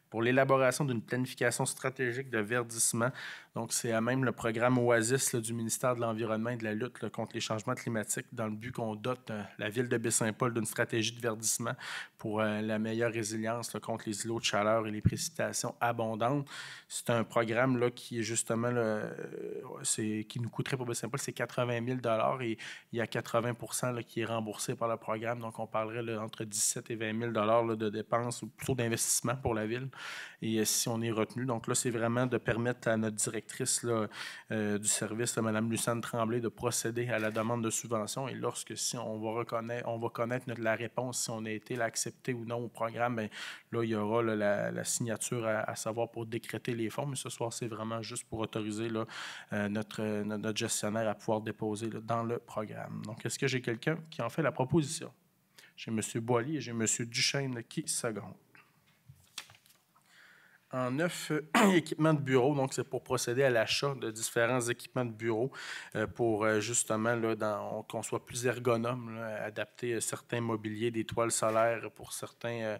pour l'élaboration d'une planification stratégique de verdissement. Donc, c'est à même le programme OASIS là, du ministère de l'Environnement et de la lutte là, contre les changements climatiques dans le but qu'on dote la ville de Baie-Saint-Paul d'une stratégie de verdissement pour la meilleure résilience là, contre les îlots de chaleur et les précipitations abondantes. C'est un programme là, qui est justement, là, qui nous coûterait pour Baie-Saint-Paul, c'est 80 000 $ et il y a 80 % là, qui est remboursé par le programme. Donc, on parlerait là, entre 17 et 20 000 $ là, de dépenses ou plutôt d'investissement pour la ville. Et si on est retenu, donc là, c'est vraiment de permettre à notre directrice là, du service, là, Mme Lucane Tremblay, de procéder à la demande de subvention. Et lorsque si on va connaître la réponse, si on a été accepté ou non au programme, bien, là, il y aura là, la signature à savoir pour décréter les fonds. Mais ce soir, c'est vraiment juste pour autoriser là, notre gestionnaire à pouvoir déposer là, dans le programme. Donc, est-ce que j'ai quelqu'un qui en fait la proposition? J'ai M. Boily et j'ai M. Duchesne qui seconde. En 9, équipements de bureau, donc c'est pour procéder à l'achat de différents équipements de bureau pour justement là, qu'on soit plus ergonome, là, adapter certains mobiliers, des toiles solaires pour certains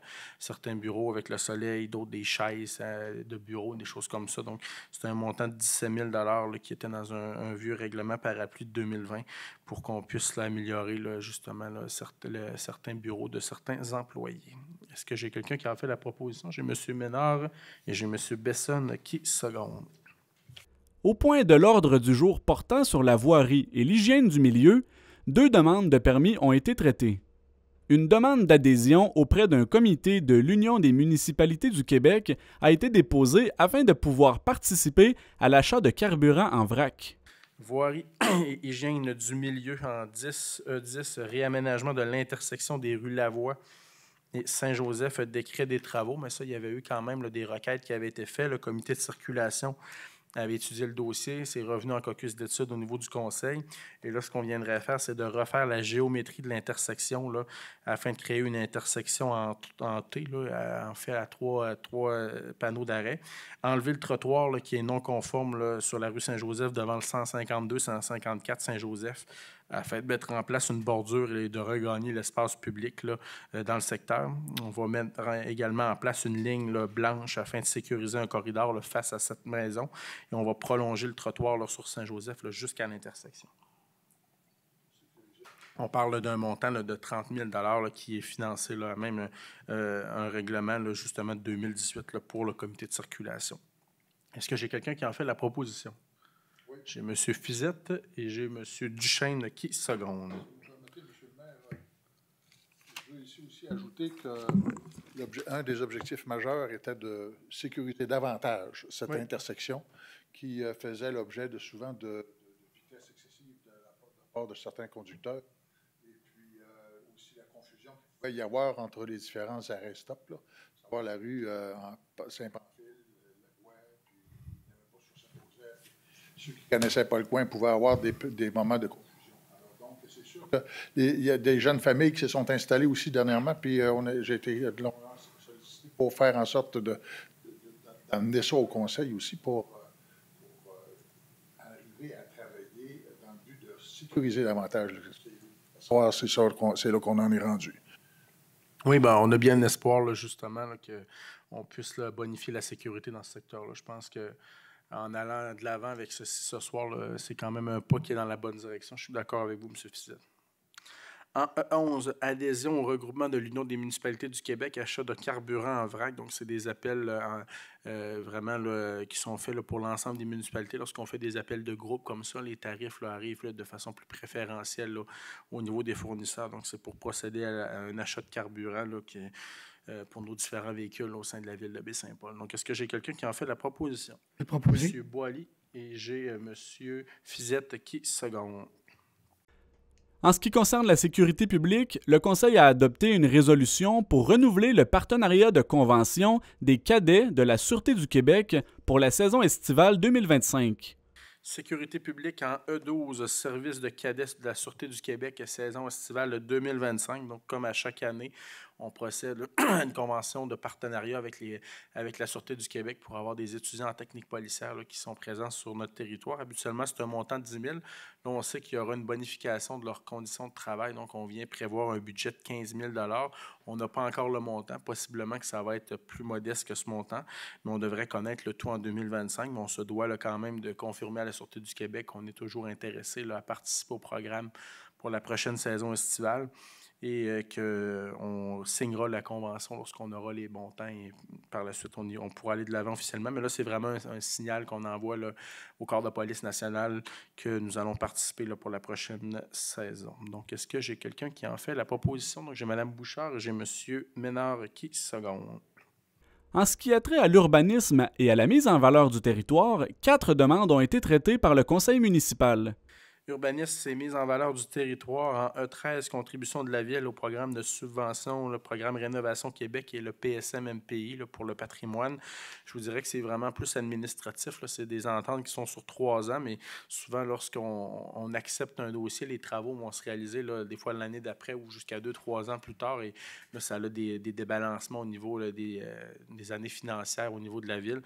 bureaux avec le soleil, d'autres des chaises de bureau, des choses comme ça. Donc, c'est un montant de 17 000 $ là, qui était dans un vieux règlement parapluie de 2020 pour qu'on puisse là, améliorer là, justement là, certains bureaux de certains employés. Est-ce que j'ai quelqu'un qui a fait la proposition? J'ai M. Ménard et j'ai M. Besson qui seconde. Au point de l'ordre du jour portant sur la voirie et l'hygiène du milieu, 2 demandes de permis ont été traitées. Une demande d'adhésion auprès d'un comité de l'Union des municipalités du Québec a été déposée afin de pouvoir participer à l'achat de carburant en vrac. Voirie et hygiène du milieu en 10, E10, réaménagement de l'intersection des rues Lavoie et Saint-Joseph, décret des travaux. Mais ça, il y avait eu quand même là, des requêtes qui avaient été faites. Le comité de circulation avait étudié le dossier, c'est revenu en caucus d'études au niveau du conseil. Et là, ce qu'on viendrait faire, c'est de refaire la géométrie de l'intersection là, afin de créer une intersection en T, là, en fait à trois panneaux d'arrêt. Enlever le trottoir là, qui est non conforme là, sur la rue Saint-Joseph devant le 152-154 Saint-Joseph, afin de mettre en place une bordure et de regagner l'espace public là, dans le secteur. On va mettre également en place une ligne là, blanche afin de sécuriser un corridor là, face à cette maison. Et on va prolonger le trottoir là, sur Saint-Joseph jusqu'à l'intersection. On parle d'un montant là, de 30 000 là, qui est financé, là, même un règlement là, justement de 2018 là, pour le comité de circulation. Est-ce que j'ai quelqu'un qui en fait la proposition? Oui. J'ai M. Fizette et j'ai M. Duchesne qui seconde. Je vais noter, M. le maire. Je veux ici aussi ajouter qu'un des objectifs majeurs était de sécuriser davantage cette intersection qui faisait l'objet de souvent de vitesse excessive de la part de certains conducteurs. Et puis aussi la confusion qu'il pouvait y avoir entre les différents arrêts-stop, là, savoir la rue Saint-Pamphile, la Voie, puis il n'y avait pas sur Saint-Joseph. Ceux qui ne connaissaient pas le coin pouvaient avoir des moments de confusion. Alors, donc, c'est sûr qu'il y a des jeunes familles qui se sont installées aussi dernièrement, puis j'ai été sollicité pour faire en sorte d'amener ça au conseil aussi pour arriver à travailler dans le but de sécuriser davantage le c'est là qu'on en est rendu. Oui, ben, on a bien l'espoir, là, justement, qu'on puisse là, bonifier la sécurité dans ce secteur-là. Je pense qu'en allant de l'avant avec ceci ce soir, là, c'est quand même un pas qui est dans la bonne direction. Je suis d'accord avec vous, M. Fizette. En E11, adhésion au regroupement de l'Union des municipalités du Québec, achat de carburant en vrac. Donc, c'est des appels vraiment là, qui sont faits là, pour l'ensemble des municipalités. Lorsqu'on fait des appels de groupe comme ça, les tarifs là, arrivent là, de façon plus préférentielle là, au niveau des fournisseurs. Donc, c'est pour procéder à un achat de carburant là, pour nos différents véhicules là, au sein de la ville de Baie-Saint-Paul. Donc, est-ce que j'ai quelqu'un qui en fait la proposition? Je propose. M. Boily et j'ai M. Fizette qui seconde. En ce qui concerne la sécurité publique, le Conseil a adopté une résolution pour renouveler le partenariat de convention des cadets de la Sûreté du Québec pour la saison estivale 2025. Sécurité publique en E12, service de cadets de la Sûreté du Québec, saison estivale 2025. Donc, comme à chaque année, on procède à une convention de partenariat avec la Sûreté du Québec pour avoir des étudiants en technique policière là, qui sont présents sur notre territoire. Habituellement, c'est un montant de 10 000. Là, on sait qu'il y aura une bonification de leurs conditions de travail. Donc, on vient prévoir un budget de 15 000 $. On n'a pas encore le montant. Possiblement que ça va être plus modeste que ce montant, mais on devrait connaître le tout en 2025. Mais on se doit là, quand même de confirmer à la Sûreté du Québec qu'on est toujours intéressé là, à participer au programme pour la prochaine saison estivale et qu'on signera la convention lorsqu'on aura les montants et par la suite, on pourra aller de l'avant officiellement. Mais là, c'est vraiment un signal qu'on envoie là, au corps de police nationale que nous allons participer là, pour la prochaine saison. Donc, est-ce que j'ai quelqu'un qui en fait la proposition? Donc, j'ai Mme Bouchard et j'ai M. Ménard qui seconde. En ce qui a trait à l'urbanisme et à la mise en valeur du territoire, 4 demandes ont été traitées par le conseil municipal. Urbanisme, c'est mise en valeur du territoire en E13, contribution de la ville au programme de subvention, le programme Rénovation Québec et le PSM-MPI là, pour le patrimoine. Je vous dirais que c'est vraiment plus administratif. Là. C'est des ententes qui sont sur 3 ans, mais souvent, lorsqu'on accepte un dossier, les travaux vont se réaliser là, des fois l'année d'après ou jusqu'à 2-3 ans plus tard. Et là, ça a des débalancements au niveau là, des années financières au niveau de la ville.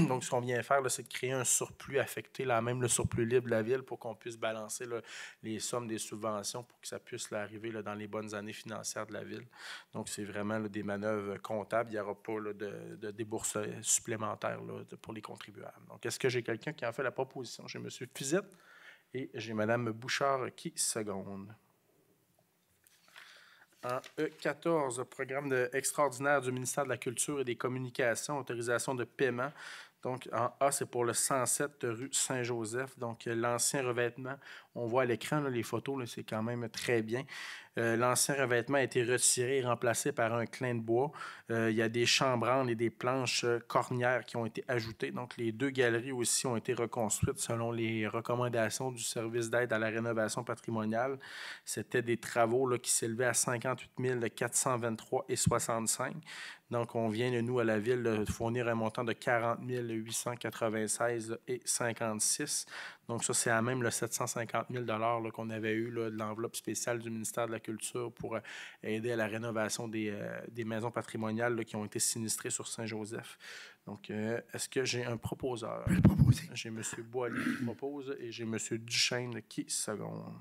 Donc, ce qu'on vient faire, là, c'est de créer un surplus affecté, là, même le surplus libre de la ville, pour qu'on puisse balancer là, les sommes des subventions pour que ça puisse là, arriver là, dans les bonnes années financières de la ville. Donc, c'est vraiment là, des manœuvres comptables. Il n'y aura pas là, de débourses supplémentaires là, pour les contribuables. Donc, est-ce que j'ai quelqu'un qui en fait la proposition? J'ai M. Fizette et j'ai Mme Bouchard qui seconde. En E14, programme extraordinaire du ministère de la Culture et des Communications, autorisation de paiement. Donc, en A, c'est pour le 107 rue Saint-Joseph. Donc, l'ancien revêtement, on voit à l'écran, là, les photos, là, c'est quand même très bien. L'ancien revêtement a été retiré et remplacé par un clin de bois. Il y a des chambranles et des planches cornières qui ont été ajoutées. Donc, les 2 galeries aussi ont été reconstruites selon les recommandations du service d'aide à la rénovation patrimoniale. C'était des travaux là, qui s'élevaient à 58 423,65 $. Donc, on vient, nous, à la Ville, de fournir un montant de 40 896,56 $. Donc, ça, c'est à même le 750 000 $ qu'on avait eu là, de l'enveloppe spéciale du ministère de la Culture pour aider à la rénovation des maisons patrimoniales là, qui ont été sinistrées sur Saint-Joseph. Donc, est-ce que j'ai un proposeur? Je vais le proposer. J'ai M. Boily qui propose et j'ai M. Duchesne qui seconde.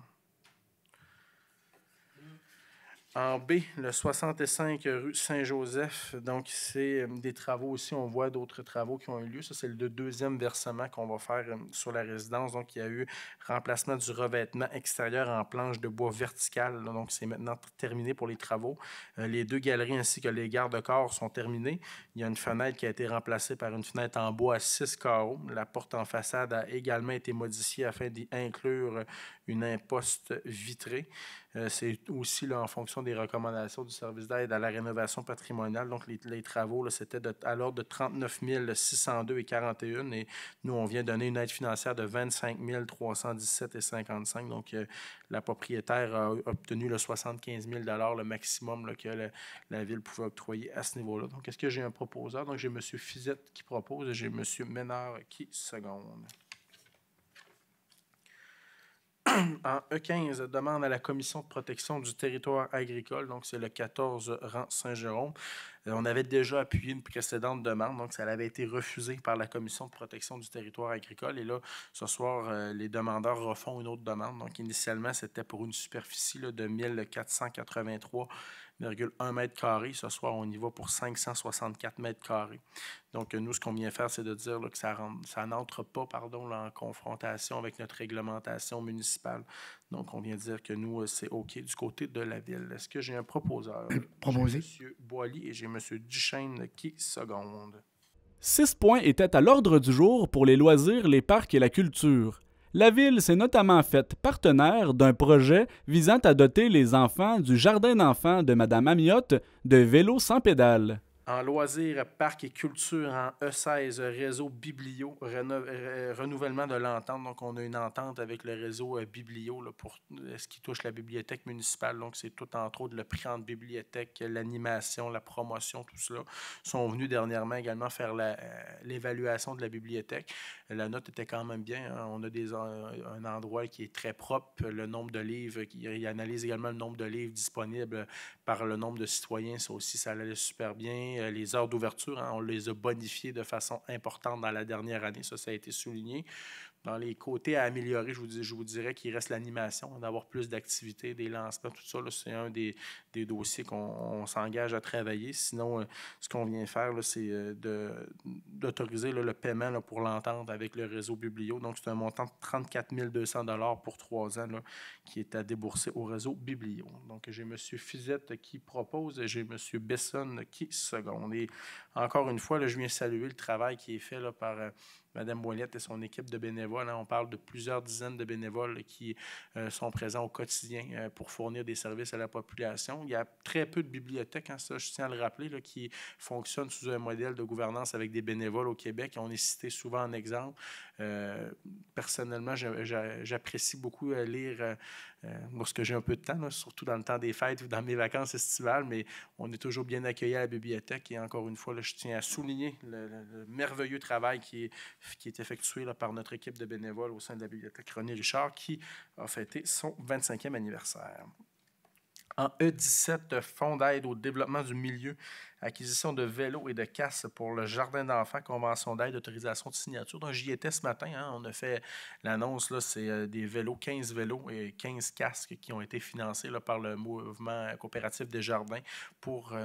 En B, le 65 rue Saint-Joseph, donc c'est des travaux aussi, on voit d'autres travaux qui ont eu lieu. Ça, c'est le 2e versement qu'on va faire sur la résidence. Donc, il y a eu remplacement du revêtement extérieur en planche de bois verticale. Donc, c'est maintenant terminé pour les travaux. Les 2 galeries ainsi que les garde-corps sont terminés. Il y a une fenêtre qui a été remplacée par une fenêtre en bois à 6 carreaux. La porte en façade a également été modifiée afin d'y inclure une imposte vitrée. C'est aussi là, en fonction des recommandations du service d'aide à la rénovation patrimoniale. Donc, les travaux, c'était à l'ordre de 39 602,41 $. Et nous, on vient donner une aide financière de 25 317,55 $. Donc, la propriétaire a obtenu le 75 000 $ le maximum là, que la Ville pouvait octroyer à ce niveau-là. Donc, est-ce que j'ai un proposeur? Donc, j'ai M. Fizette qui propose et j'ai M. Ménard qui seconde. En E15, demande à la Commission de protection du territoire agricole, donc c'est le 14 rang Saint-Jérôme. On avait déjà appuyé une précédente demande, donc ça avait été refusé par la Commission de protection du territoire agricole. Et là, ce soir, les demandeurs refont une autre demande. Donc, initialement, c'était pour une superficie là, de 1483,1 mètres carrés. Ce soir, on y va pour 564 mètres carrés. Donc, nous, ce qu'on vient faire, c'est de dire là, que ça n'entre pas là, en confrontation avec notre réglementation municipale. Donc, on vient dire que nous, c'est OK du côté de la Ville. Est-ce que j'ai un proposeur? Proposé. J'ai M. Boily et j'ai M. Duchesne qui seconde. 6 points étaient à l'ordre du jour pour les loisirs, les parcs et la culture. La Ville s'est notamment faite partenaire d'un projet visant à doter les enfants du jardin d'enfants de Mme Amiotte de vélos sans pédales. En loisirs, parcs et culture, en E16, réseau Biblio, renouvellement de l'entente. Donc, on a une entente avec le réseau Biblio là, pour ce qui touche la bibliothèque municipale. Donc, c'est tout, entre autres, le prix en bibliothèque, l'animation, la promotion, tout cela. Ils sont venus dernièrement également faire l'évaluation de la bibliothèque. La note était quand même bien. Hein. On a un endroit qui est très propre. Le nombre de livres, il analyse également le nombre de livres disponibles par le nombre de citoyens. Ça aussi, ça allait super bien. Les heures d'ouverture, hein, on les a bonifiées de façon importante dans la dernière année. Ça a été souligné. Dans les côtés à améliorer, je vous dirais qu'il reste l'animation, d'avoir plus d'activités, des lancements, tout ça. C'est un des dossiers qu'on s'engage à travailler. Sinon, ce qu'on vient faire, c'est d'autoriser le paiement là, pour l'entente avec le réseau Biblio. Donc, c'est un montant de 34 200 $ pour 3 ans là, qui est à débourser au réseau Biblio. Donc, j'ai M. Fizette qui propose et j'ai M. Besson qui seconde. Et encore une fois, là, je viens saluer le travail qui est fait là, par Mme Ouellette et son équipe de bénévoles. Hein. On parle de plusieurs dizaines de bénévoles là, qui sont présents au quotidien pour fournir des services à la population. Il y a très peu de bibliothèques, hein, ça, je tiens à le rappeler, là, qui fonctionnent sous un modèle de gouvernance avec des bénévoles au Québec. On est cité souvent en exemple. Personnellement, j'apprécie beaucoup lire lorsque j'ai un peu de temps, là, surtout dans le temps des fêtes ou dans mes vacances estivales, mais on est toujours bien accueillis à la bibliothèque. Et encore une fois, là, je tiens à souligner le merveilleux travail qui est effectué là, par notre équipe de bénévoles au sein de la bibliothèque René Richard, qui a fêté son 25e anniversaire. En E17, Fonds d'aide au développement du milieu, acquisition de vélos et de casques pour le jardin d'enfants, convention d'aide, autorisation de signature. Donc, j'y étais ce matin. Hein, on a fait l'annonce, là, c'est des vélos, 15 vélos et 15 casques qui ont été financés là, par le mouvement coopératif des jardins pour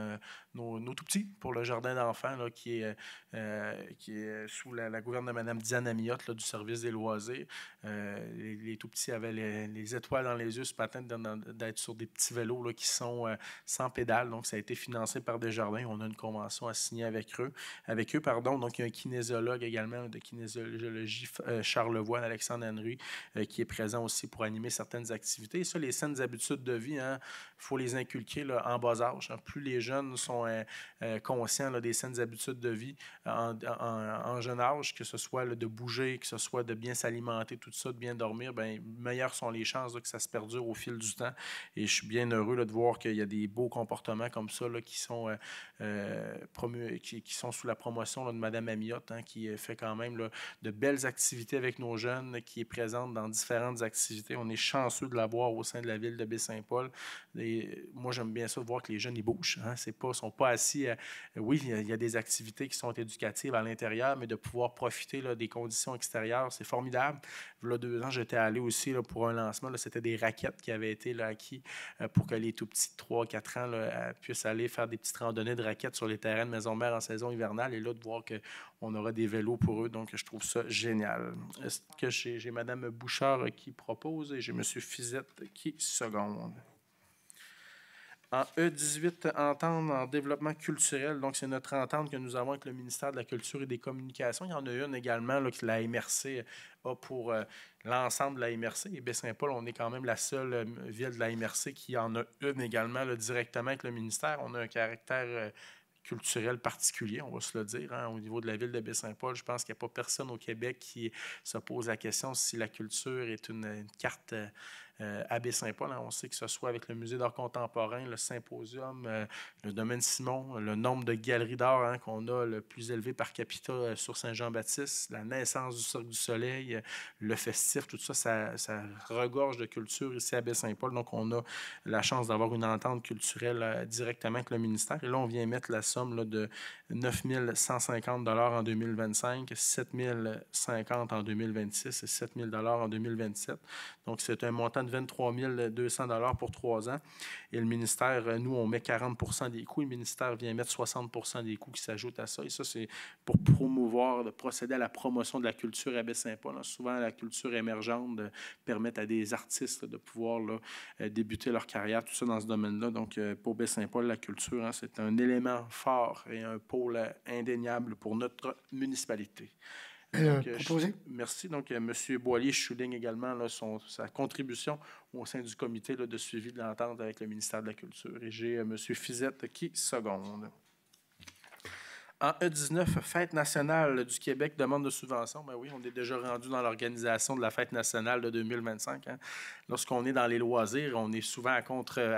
nos tout-petits, pour le jardin d'enfants là, qui est sous la gouverne de Mme Diane Amiotte là, du service des loisirs. Les tout-petits avaient les étoiles dans les yeux ce matin d'être sur des petits vélos là, qui sont sans pédale. Donc, ça a été financé par Desjardins. On a une convention à signer avec eux. Donc, il y a un kinésiologue également de kinésiologie, Charlevoix, Alexandre Henry, qui est présent aussi pour animer certaines activités. Et ça, les saines habitudes de vie, il faut les inculquer là, en bas âge. Plus les jeunes sont conscients là, des saines habitudes de vie en jeune âge, que ce soit là, de bouger, que ce soit de bien s'alimenter, tout ça, de bien dormir, bien, meilleures sont les chances là, que ça se perdure au fil du temps. Et je suis bien heureux là, de voir qu'il y a des beaux comportements comme ça là, qui sont sous la promotion là, de Mme Amiotte, qui fait quand même là, de belles activités avec nos jeunes, qui est présente dans différentes activités. On est chanceux de l'avoir au sein de la ville de Baie-Saint-Paul. Et moi, j'aime bien ça de voir que les jeunes, ils bougent. Ils ne sont pas assis. Oui, il y a des activités qui sont éducatives à l'intérieur, mais de pouvoir profiter là, des conditions extérieures, c'est formidable. Il y a 2 ans, j'étais allé aussi là, pour un lancement. Là, c'était des raquettes qui avaient été là, acquis pour que les tout petits de 3-4 ans là, puissent aller faire des petites randonnées de raquettes sur les terrains de Maison-Mère en saison hivernale. Et là, de voir qu'on aura des vélos pour eux. Donc, je trouve ça génial. Est-ce que j'ai Mme Bouchard qui propose et j'ai M. Fizette qui seconde? En E18, entente en développement culturel. Donc, c'est notre entente que nous avons avec le ministère de la Culture et des Communications. Il y en a une également là, que la MRC a pour l'ensemble de la MRC. Et Baie-Saint-Paul, on est quand même la seule ville de la MRC qui en a une également là, directement avec le ministère. On a un caractère culturel particulier, on va se le dire. Au niveau de la ville de Baie-Saint-Paul, je pense qu'il n'y a pas personne au Québec qui se pose la question si la culture est une carte à Baie-Saint-Paul. On sait que ce soit avec le Musée d'art contemporain, le Symposium, le Domaine Simon, le nombre de galeries d'art qu'on a le plus élevé par capita sur Saint-Jean-Baptiste, la naissance du Cirque du Soleil, le festif, tout ça, ça regorge de culture ici à Baie-Saint-Paul. Donc, on a la chance d'avoir une entente culturelle directement avec le ministère. Et là, on vient mettre la somme là, de 9 150 en 2025, 7 050 en 2026 et 7 000 en 2027. Donc, c'est un montant de 23 200 pour 3 ans. Et le ministère, nous, on met 40 des coûts. Le ministère vient mettre 60 des coûts qui s'ajoutent à ça. Et ça, c'est pour promouvoir, de procéder à la promotion de la culture à Baie-Saint-Paul. Souvent, la culture émergente permet à des artistes de pouvoir là, débuter leur carrière, tout ça dans ce domaine-là. Donc, pour Baie-Saint-Paul, la culture, c'est un élément fort et un pôle indéniable pour notre municipalité. Donc, merci. Donc, M. Boilier, je souligne également là, sa contribution au sein du comité là, de suivi de l'entente avec le ministère de la Culture. Et j'ai M. Fizette qui seconde. En E19, Fête nationale du Québec, demande de subvention. Ben oui, on est déjà rendu dans l'organisation de la Fête nationale de 2025. Lorsqu'on est dans les loisirs, on est souvent à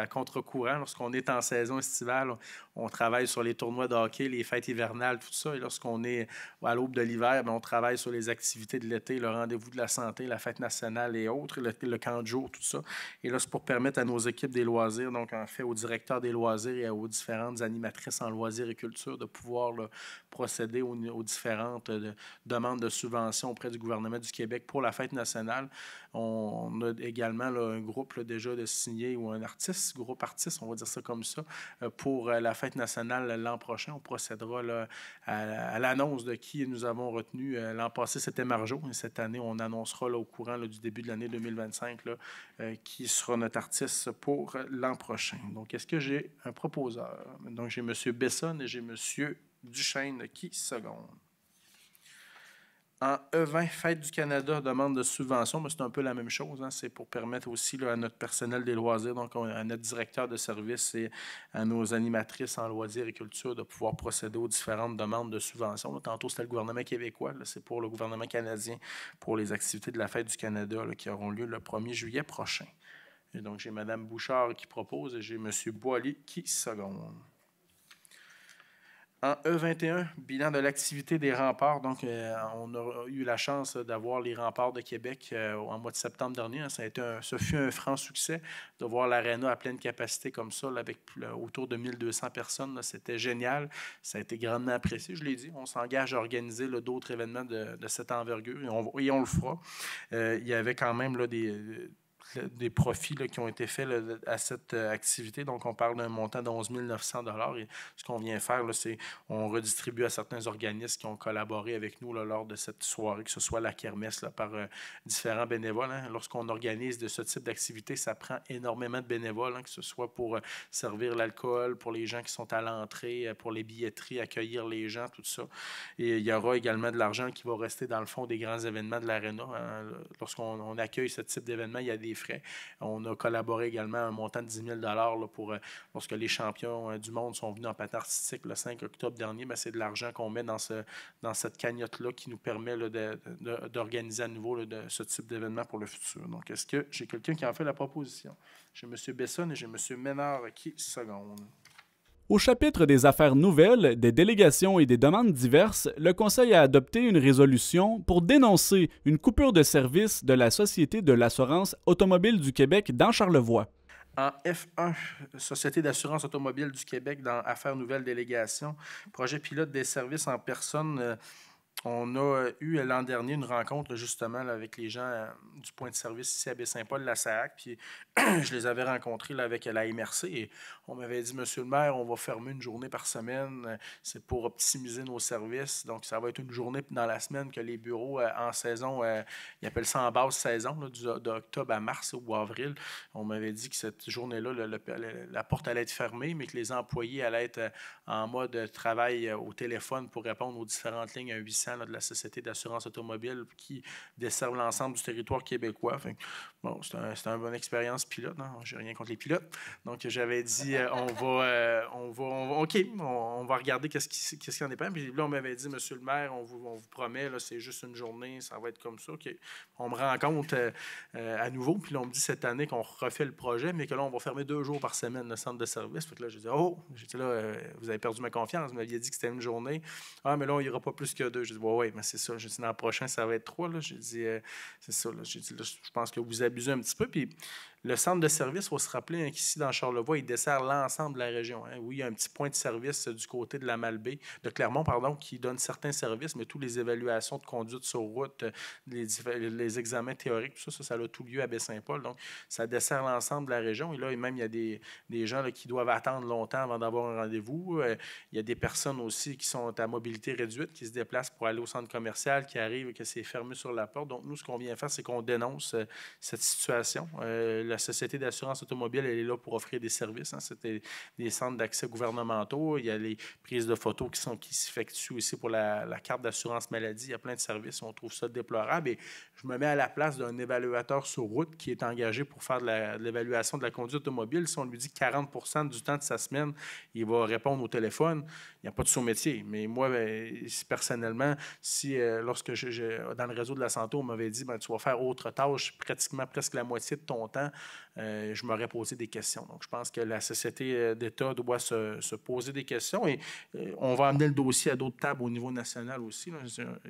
contre-courant. Lorsqu'on est en saison estivale, on travaille sur les tournois de hockey, les fêtes hivernales, tout ça. Et lorsqu'on est à l'aube de l'hiver, on travaille sur les activités de l'été, le rendez-vous de la santé, la Fête nationale et autres, le camp de jour, tout ça. Et là, c'est pour permettre à nos équipes des loisirs, donc en fait aux directeurs des loisirs et aux différentes animatrices en loisirs et culture, de pouvoir là, procéder aux différentes demandes de subventions auprès du gouvernement du Québec pour la Fête nationale. On a également là, un groupe là, déjà de signés ou un groupe artiste, on va dire ça comme ça, pour la Fête nationale l'an prochain. On procédera là, à l'annonce de qui nous avons retenu. L'an passé, c'était Marjo. Et cette année, on annoncera là, au courant là, du début de l'année 2025 là, qui sera notre artiste pour l'an prochain. Donc, est-ce que j'ai un proposeur? Donc, j'ai M. Besson et j'ai M. Duchesne qui seconde. En E20, Fête du Canada, demande de subvention, mais c'est un peu la même chose. C'est pour permettre aussi là, à notre personnel des loisirs, donc à notre directeur de service et à nos animatrices en loisirs et culture de pouvoir procéder aux différentes demandes de subvention. Là, tantôt, c'était le gouvernement québécois. Là, c'est pour le gouvernement canadien pour les activités de la Fête du Canada là, qui auront lieu le 1er juillet prochain. Et donc, j'ai Mme Bouchard qui propose et j'ai M. Boily qui seconde. En E21, bilan de l'activité des remparts. Donc, on a eu la chance d'avoir les remparts de Québec en mois de septembre dernier. Ce fut un franc succès de voir l'aréna à pleine capacité comme ça, là, avec autour de 1200 personnes. C'était génial. Ça a été grandement apprécié. Je l'ai dit, on s'engage à organiser là, d'autres événements de cette envergure et on le fera. Il y avait quand même là, des profits là, qui ont été faits là, à cette activité. Donc, on parle d'un montant de 11 900 $. Et ce qu'on vient faire, c'est on redistribue à certains organismes qui ont collaboré avec nous là, lors de cette soirée, que ce soit la kermesse, là, par différents bénévoles. Hein. Lorsqu'on organise de ce type d'activité, ça prend énormément de bénévoles, hein, que ce soit pour servir l'alcool, pour les gens qui sont à l'entrée, pour les billetteries, accueillir les gens, tout ça. Et il y aura également de l'argent qui va rester dans le fond des grands événements de l'Arena. Hein. Lorsqu'on accueille ce type d'événement, il y a des frais. On a collaboré également à un montant de 10 000 $ pour lorsque les champions du monde sont venus en patin artistique le 5 octobre dernier. Ben, c'est de l'argent qu'on met dans cette cagnotte-là qui nous permet là, d'organiser à nouveau là, ce type d'événement pour le futur. Donc, est-ce que j'ai quelqu'un qui en fait la proposition? J'ai M. Besson et j'ai M. Ménard qui secondent. Au chapitre des affaires nouvelles, des délégations et des demandes diverses, le Conseil a adopté une résolution pour dénoncer une coupure de service de la Société de l'assurance automobile du Québec dans Charlevoix. En F1, Société d'assurance automobile du Québec dans Affaires nouvelles délégation, projet pilote des services en personne. On a eu l'an dernier une rencontre justement là, avec les gens du point de service ici à Baie-Saint-Paul, la SAAC, puis je les avais rencontrés là, avec la MRC et on m'avait dit, Monsieur le maire, on va fermer une journée par semaine, c'est pour optimiser nos services, donc ça va être une journée dans la semaine que les bureaux en saison, ils appellent ça en basse saison, d'octobre à mars ou avril, on m'avait dit que cette journée-là, la porte allait être fermée, mais que les employés allaient être en mode travail au téléphone pour répondre aux différentes lignes 800 de la Société d'assurance automobile qui desservent l'ensemble du territoire québécois. Enfin, bon, c'était une bonne expérience pilote. Je n'ai rien contre les pilotes. Donc, j'avais dit, on va regarder qu'est-ce qui en dépend. Puis là, on m'avait dit, Monsieur le maire, on vous promet, là, c'est juste une journée, ça va être comme ça. Okay. On me rend compte à nouveau. Puis là, on me dit cette année qu'on refait le projet, mais que là, on va fermer 2 jours par semaine le centre de service. Fait que là, j'ai dit, j'étais là, vous avez perdu ma confiance. Vous m'aviez dit que c'était une journée. Ah, mais là, il n'y aura pas plus que 2. J'ai dit, oui, mais c'est ça. J'ai dit, l'an prochain, ça va être 3. Là. J'ai dit, c'est ça. Là. J'ai dit, là, je pense que vous abusez un petit peu. Puis le centre de service, il faut se rappeler hein, qu'ici, dans Charlevoix, il dessert l'ensemble de la région. Hein. Oui, il y a un petit point de service du côté de la Malbaie, de Clermont, pardon, qui donne certains services, mais toutes les évaluations de conduite sur route, les examens théoriques, tout ça, ça a tout lieu à Baie-Saint-Paul. Donc, ça dessert l'ensemble de la région. Et là, même, il y a des gens là, qui doivent attendre longtemps avant d'avoir un rendez-vous. Il y a des personnes aussi qui sont à mobilité réduite, qui se déplacent pour aller au centre commercial, qui arrivent et que c'est fermé sur la porte. Donc, nous, ce qu'on vient faire, c'est qu'on dénonce cette situation. La Société d'assurance automobile, elle est là pour offrir des services. Hein. C'était des centres d'accès gouvernementaux. Il y a les prises de photos qui s'effectuent aussi pour la carte d'assurance maladie. Il y a plein de services. On trouve ça déplorable. Et je me mets à la place d'un évaluateur sur route qui est engagé pour faire de l'évaluation de la conduite automobile. Si on lui dit 40 % du temps de sa semaine, il va répondre au téléphone, il n'y a pas de sous-métier. Mais moi, personnellement, lorsque dans le réseau de la santé, on m'avait dit tu vas faire autre tâche, pratiquement presque la moitié de ton temps, je m'aurais posé des questions. Donc, je pense que la Société d'État doit se poser des questions et on va amener le dossier à d'autres tables au niveau national aussi. Là.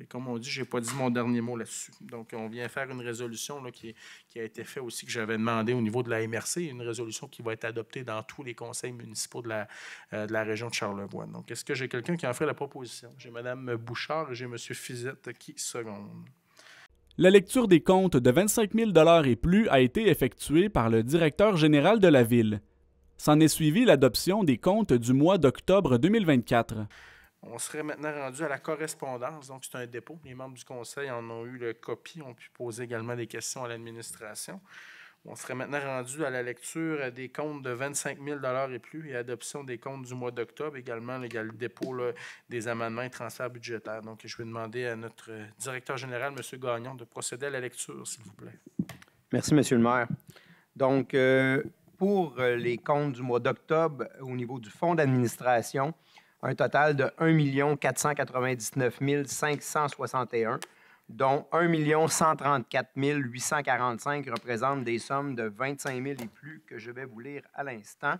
Comme on dit, je n'ai pas dit mon dernier mot là-dessus. Donc, on vient faire une résolution là, qui a été faite aussi, que j'avais demandé au niveau de la MRC, une résolution qui va être adoptée dans tous les conseils municipaux de la région de Charlevoix. Donc, est-ce que j'ai quelqu'un qui en fait la proposition? J'ai Mme Bouchard et j'ai M. Fizette qui secondent. La lecture des comptes de 25 000 $ et plus a été effectuée par le directeur général de la Ville. S'en est suivi l'adoption des comptes du mois d'octobre 2024. On serait maintenant rendu à la correspondance, donc c'est un dépôt. Les membres du conseil en ont eu le copie, ont pu poser également des questions à l'administration. On serait maintenant rendu à la lecture des comptes de 25 000 $ et plus et adoption des comptes du mois d'octobre. Également, il y a le dépôt là, des amendements et transferts budgétaires. Donc, je vais demander à notre directeur général, M. Gagnon, de procéder à la lecture, s'il vous plaît. Merci, M. le maire. Donc, pour les comptes du mois d'octobre, au niveau du fonds d'administration, un total de 1 499 561, dont 1 134 845 représentent des sommes de 25 000 et plus que je vais vous lire à l'instant.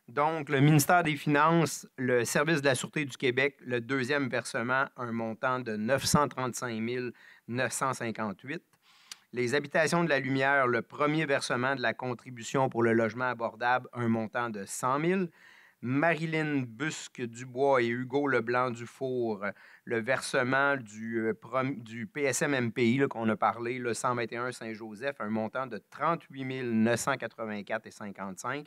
Donc, le ministère des Finances, le Service de la Sûreté du Québec, le deuxième versement, un montant de 935 958. Les Habitations de la Lumière, le premier versement de la contribution pour le logement abordable, un montant de 100 000. Marilyn Busque-Dubois et Hugo Leblanc-Dufour, le versement du PSM-MPI qu'on a parlé, le 121 Saint-Joseph, un montant de 38 984,55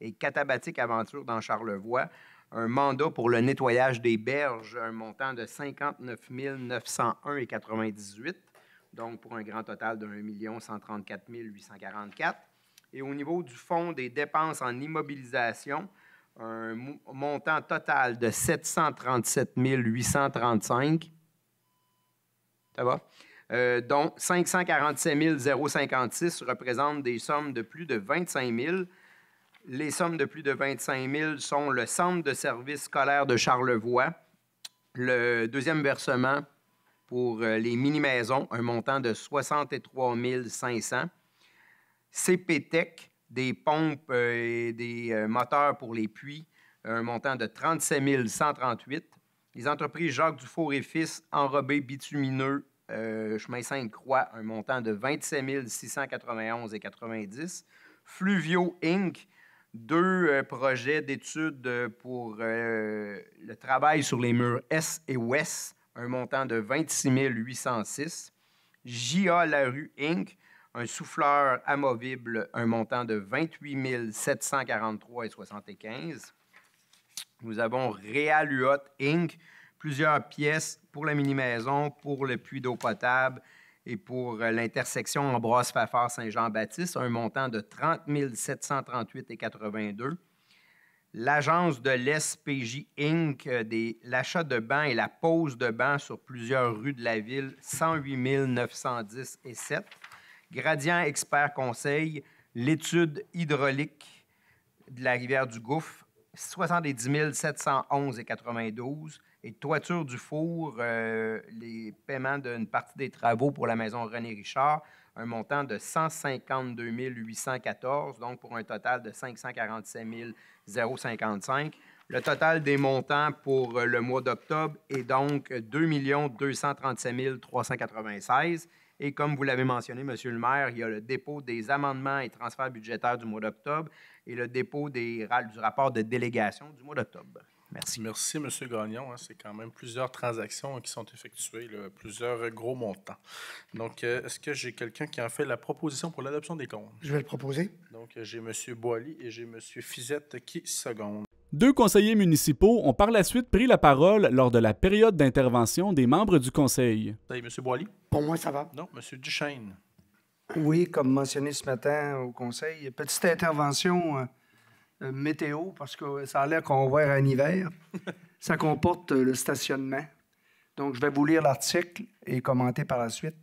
et Catabatic Aventure dans Charlevoix, un mandat pour le nettoyage des berges, un montant de 59 901,98, donc pour un grand total de 1 134 844. Et au niveau du fonds des dépenses en immobilisation, un montant total de 737 835, ça va, dont 547 056 représentent des sommes de plus de 25 000. Les sommes de plus de 25 000 sont le Centre de services scolaires de Charlevoix, le deuxième versement pour les mini-maisons, un montant de 63 500, CPTech, des pompes et des moteurs pour les puits, un montant de 37 138. Les entreprises Jacques Dufour et Fils, enrobés bitumineux, chemin Sainte-Croix, un montant de 27 691,90. Fluvio Inc., 2 projets d'études pour le travail sur les murs Est et Ouest, un montant de 26 806. J.A. Larue Inc., un souffleur amovible, un montant de 28 743,75. Nous avons Réal Huot Inc., plusieurs pièces pour la mini-maison, pour le puits d'eau potable et pour l'intersection Ambroise-Fafard-Saint-Jean-Baptiste, un montant de 30 738,82. L'agence de l'SPJ Inc., l'achat de bancs et la pose de bancs sur plusieurs rues de la ville, 108 910,7. Gradient Expert Conseil, l'étude hydraulique de la rivière du Gouffre, 70 711,92. Et Toiture du Four, les paiements d'une partie des travaux pour la maison René Richard, un montant de 152 814, donc pour un total de 547 055. Le total des montants pour le mois d'octobre est donc 2 237 396. Et comme vous l'avez mentionné, M. le maire, il y a le dépôt des amendements et transferts budgétaires du mois d'octobre et le dépôt du rapport de délégation du mois d'octobre. Merci. Merci, M. Gagnon. C'est quand même plusieurs transactions qui sont effectuées, là, plusieurs gros montants. Donc, est-ce que j'ai quelqu'un qui en fait la proposition pour l'adoption des comptes? Je vais le proposer. Donc, j'ai M. Boily et j'ai M. Fizette qui secondent. 2 conseillers municipaux ont par la suite pris la parole lors de la période d'intervention des membres du conseil. Ça y est, M. Boily? Pour moi, ça va. Non, M. Duchesne. Oui, comme mentionné ce matin au conseil, petite intervention météo, parce que ça a l'air qu'on va en hiver. Ça comporte le stationnement. Donc, je vais vous lire l'article et commenter par la suite.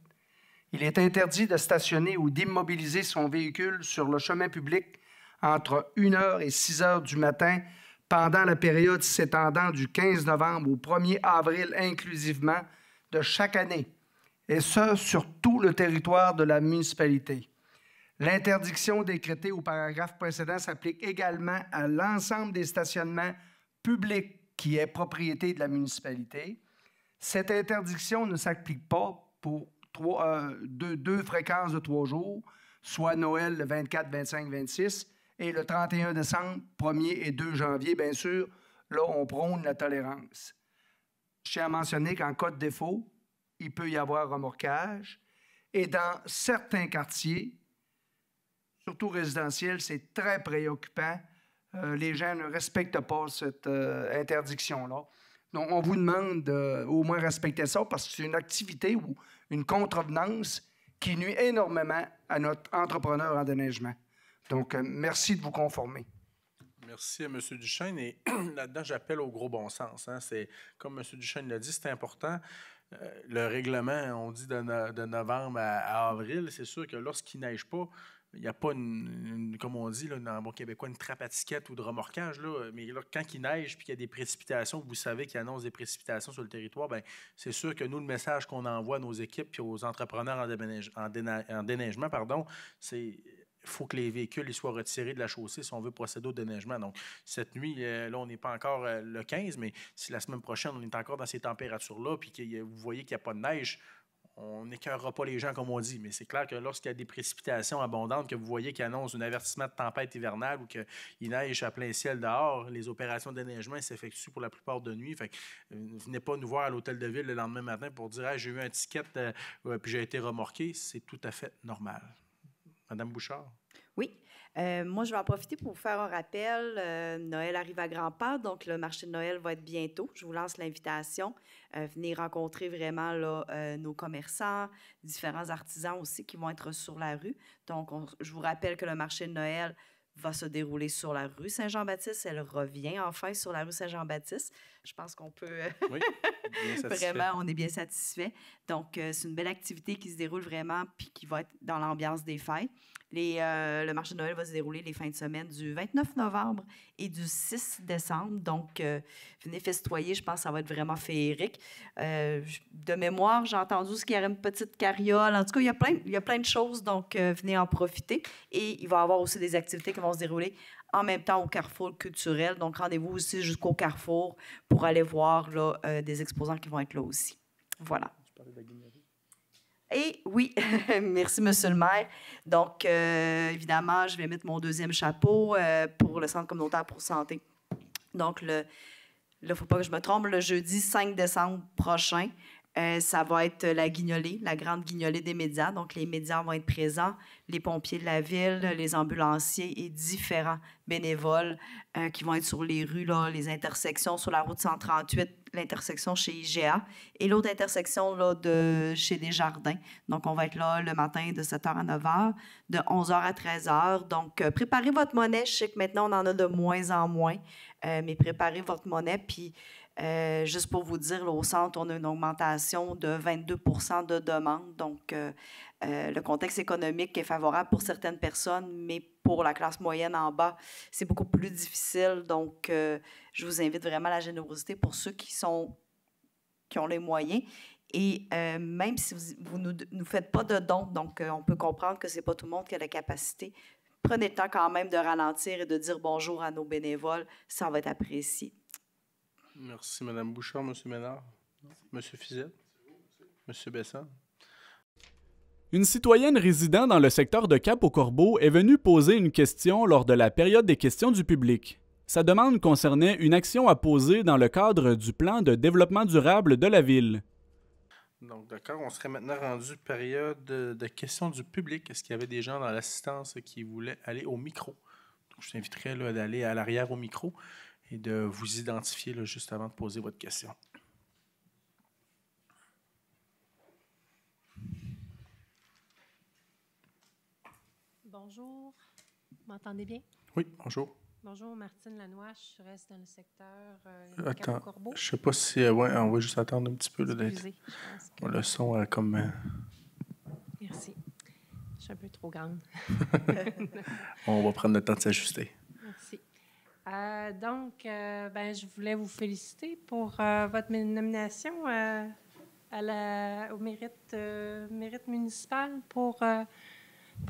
Il est interdit de stationner ou d'immobiliser son véhicule sur le chemin public entre 1h et 6h du matin pendant la période s'étendant du 15 novembre au 1er avril inclusivement de chaque année, et ce, sur tout le territoire de la municipalité. L'interdiction décrétée au paragraphe précédent s'applique également à l'ensemble des stationnements publics qui est propriété de la municipalité. Cette interdiction ne s'applique pas pour deux fréquences de 3 jours, soit Noël le 24, 25, 26, et le 31 décembre, 1er et 2 janvier, bien sûr, là, on prône la tolérance. Je tiens à mentionner qu'en cas de défaut, il peut y avoir remorquage. Et dans certains quartiers, surtout résidentiels, c'est très préoccupant. Les gens ne respectent pas cette interdiction-là. Donc, on vous demande au moins respecter ça parce que c'est une activité ou une contrevenance qui nuit énormément à notre entrepreneur en déneigement. Donc, merci de vous conformer. Merci à M. Duchesne. Et là-dedans, j'appelle au gros bon sens. C'est, comme M. Duchesne l'a dit, c'est important. Le règlement, on dit de novembre à avril, c'est sûr que lorsqu'il ne neige pas, il n'y a pas, comme on dit là, dans le bon québécois, une trappe à tiquette ou de remorquage. Là, mais là, quand il neige et qu'il y a des précipitations, vous savez qu'il annonce des précipitations sur le territoire, bien, c'est sûr que nous, le message qu'on envoie à nos équipes et aux entrepreneurs en déneigement, c'est il faut que les véhicules ils soient retirés de la chaussée si on veut procéder au déneigement. Donc, cette nuit, là, on n'est pas encore le 15, mais si la semaine prochaine, on est encore dans ces températures-là, puis que vous voyez qu'il n'y a pas de neige, on n'écœurera pas les gens, comme on dit, mais c'est clair que lorsqu'il y a des précipitations abondantes, que vous voyez qu'ils annoncent un avertissement de tempête hivernale ou qu'il neige à plein ciel dehors, les opérations de déneigement s'effectuent pour la plupart de nuit. Fait que, venez pas nous voir à l'hôtel de ville le lendemain matin pour dire hey, « j'ai eu un ticket puis j'ai été remorqué ». C'est tout à fait normal. Madame Bouchard? Oui. Moi, je vais en profiter pour vous faire un rappel. Noël arrive à grands pas, donc le marché de Noël va être bientôt. Je vous lance l'invitation. Venez rencontrer vraiment là, nos commerçants, différents artisans aussi qui vont être sur la rue. Donc, je vous rappelle que le marché de Noël va se dérouler sur la rue Saint-Jean-Baptiste. Elle revient enfin sur la rue Saint-Jean-Baptiste. Je pense qu'on peut... Oui, bien satisfait. Vraiment, on est bien satisfait. Donc, c'est une belle activité qui se déroule vraiment puis qui va être dans l'ambiance des fêtes. Le marché de Noël va se dérouler les fins de semaine du 29 novembre et du 6 décembre. Donc, venez festoyer. Je pense que ça va être vraiment féerique. De mémoire, j'ai entendu qu'il y aurait une petite carriole. En tout cas, il y a plein de choses. Donc, venez en profiter. Et il va y avoir aussi des activités qui vont se dérouler en même temps au Carrefour culturel. Donc, rendez-vous aussi jusqu'au Carrefour pour aller voir là, des exposants qui vont être là aussi. Voilà. Tu parlais de la guignolerie? Et oui, merci, Monsieur le maire. Donc, évidemment, je vais mettre mon deuxième chapeau pour le Centre communautaire pour santé. Donc, là, il ne faut pas que je me trompe, le jeudi 5 décembre prochain, ça va être la guignolée, la grande guignolée des médias. Donc, les médias vont être présents, les pompiers de la ville, les ambulanciers et différents bénévoles qui vont être sur les rues, là, les intersections sur la route 138, l'intersection chez IGA et l'autre intersection là, chez Desjardins. Donc, on va être là le matin de 7h à 9h, de 11h à 13h. Donc, préparez votre monnaie. Je sais que maintenant, on en a de moins en moins, mais préparez votre monnaie. Puis, juste pour vous dire, là, au centre, on a une augmentation de 22 % de demande. Donc, le contexte économique est favorable pour certaines personnes, mais pour la classe moyenne en bas, c'est beaucoup plus difficile. Donc, je vous invite vraiment à la générosité pour ceux qui ont les moyens. Et même si vous ne nous faites pas de dons, donc on peut comprendre que ce n'est pas tout le monde qui a la capacité, prenez le temps quand même de ralentir et de dire bonjour à nos bénévoles. Ça va être apprécié. Merci, Mme Bouchard, M. Ménard, M. Fizet, M. Besson. Une citoyenne résidant dans le secteur de Cap-aux-Corbeaux est venue poser une question lors de la période des questions du public. Sa demande concernait une action à poser dans le cadre du plan de développement durable de la ville. Donc, d'accord, on serait maintenant rendu période de questions du public. Est-ce qu'il y avait des gens dans l'assistance qui voulaient aller au micro? Donc, je t'inviterais d'aller à l'arrière au micro et de vous identifier là, juste avant de poser votre question. Bonjour, vous m'entendez bien? Oui, bonjour. Bonjour, Martine Lanois, je reste dans le secteur Attends, Cap-aux-Corbeaux. je ne sais pas si... ouais, on va juste attendre un petit peu. Là, Excusez, je pense que... Le son comme... Merci. Je suis un peu trop grande. On va prendre le temps de s'ajuster. Merci. Donc, je voulais vous féliciter pour votre nomination au mérite municipal pour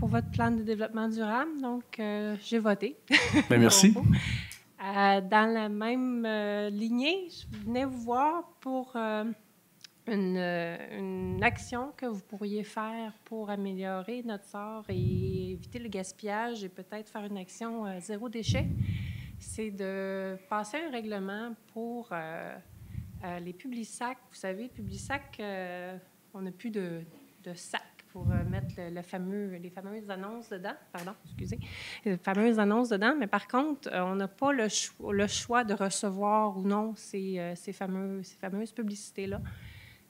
votre plan de développement durable. Donc, j'ai voté. Bien, merci. Dans la même lignée, je venais vous voir pour une action que vous pourriez faire pour améliorer notre sort et éviter le gaspillage et peut-être faire une action zéro déchet. C'est de passer un règlement pour les Publisac. Vous savez, Publisac, on n'a plus de sacs pour mettre les fameuses annonces dedans. Pardon, excusez. Les fameuses annonces dedans. Mais par contre, on n'a pas le choix de recevoir ou non ces fameuses publicités-là.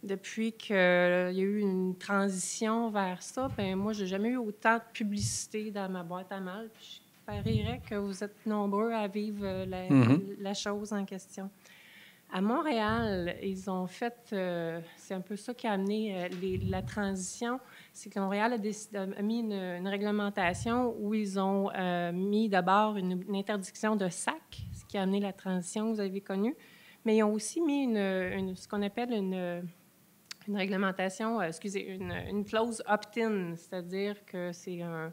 Depuis qu'il y a eu une transition vers ça, moi, je n'ai jamais eu autant de publicité dans ma boîte à mal. Puis je parierais que vous êtes nombreux à vivre la chose en question. À Montréal, ils ont fait... c'est un peu ça qui a amené la transition. C'est que Montréal a mis une réglementation où ils ont mis d'abord une interdiction de sacs, ce qui a amené la transition que vous avez connue. Mais ils ont aussi mis ce qu'on appelle une réglementation, une clause opt-in, c'est-à-dire que c'est une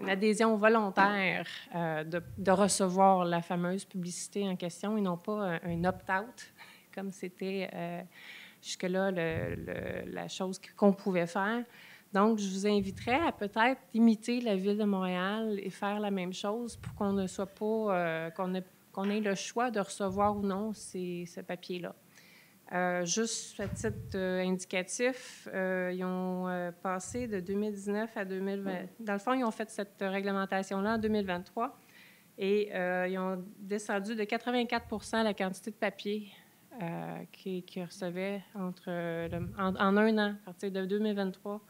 adhésion volontaire de recevoir la fameuse publicité en question et non pas un opt-out, comme c'était jusque-là la chose qu'on pouvait faire. Donc, je vous inviterais à peut-être imiter la Ville de Montréal et faire la même chose pour qu'on ne soit pas, qu'on ait le choix de recevoir ou non ce papier-là. Juste à titre indicatif, ils ont passé de 2019 à 2020. Dans le fond, ils ont fait cette réglementation-là en 2023 et ils ont descendu de 84 la quantité de papier qu'ils recevaient en un an, à partir de 2023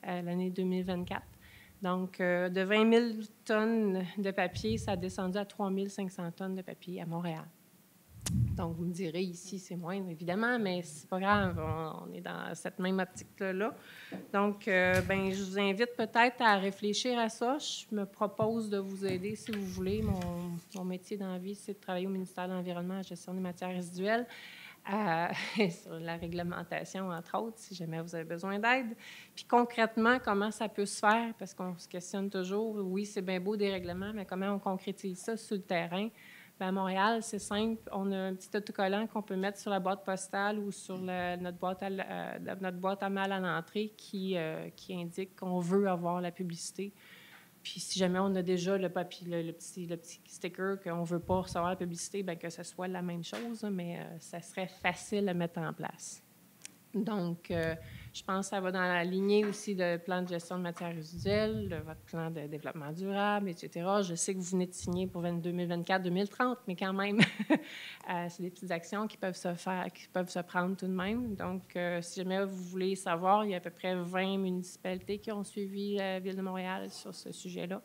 à l'année 2024. Donc, de 20 000 tonnes de papier, ça a descendu à 3 500 tonnes de papier à Montréal. Donc, vous me direz, ici, c'est moindre, évidemment, mais c'est pas grave, on est dans cette même optique-là. Donc, je vous invite peut-être à réfléchir à ça. Je me propose de vous aider, si vous voulez. Mon métier dans la vie, c'est de travailler au ministère de l'Environnement, la gestion des matières résiduelles, sur la réglementation, entre autres, si jamais vous avez besoin d'aide. Puis concrètement, comment ça peut se faire? Parce qu'on se questionne toujours, oui, c'est bien beau des règlements, mais comment on concrétise ça sur le terrain? Bien, à Montréal, c'est simple. On a un petit autocollant qu'on peut mettre sur la boîte postale ou sur notre boîte à mail à l'entrée qui indique qu'on veut avoir la publicité. Puis si jamais on a déjà le petit sticker qu'on ne veut pas recevoir la publicité, bien que ce soit la même chose, mais ça serait facile à mettre en place. Donc, je pense que ça va dans la lignée aussi de plan de gestion de matières résiduelles, de votre plan de développement durable, etc. Je sais que vous venez de signer pour 2024-2030, mais quand même, c'est des petites actions qui peuvent se faire, qui peuvent se prendre tout de même. Donc, si jamais vous voulez savoir, il y a à peu près 20 municipalités qui ont suivi la Ville de Montréal sur ce sujet-là.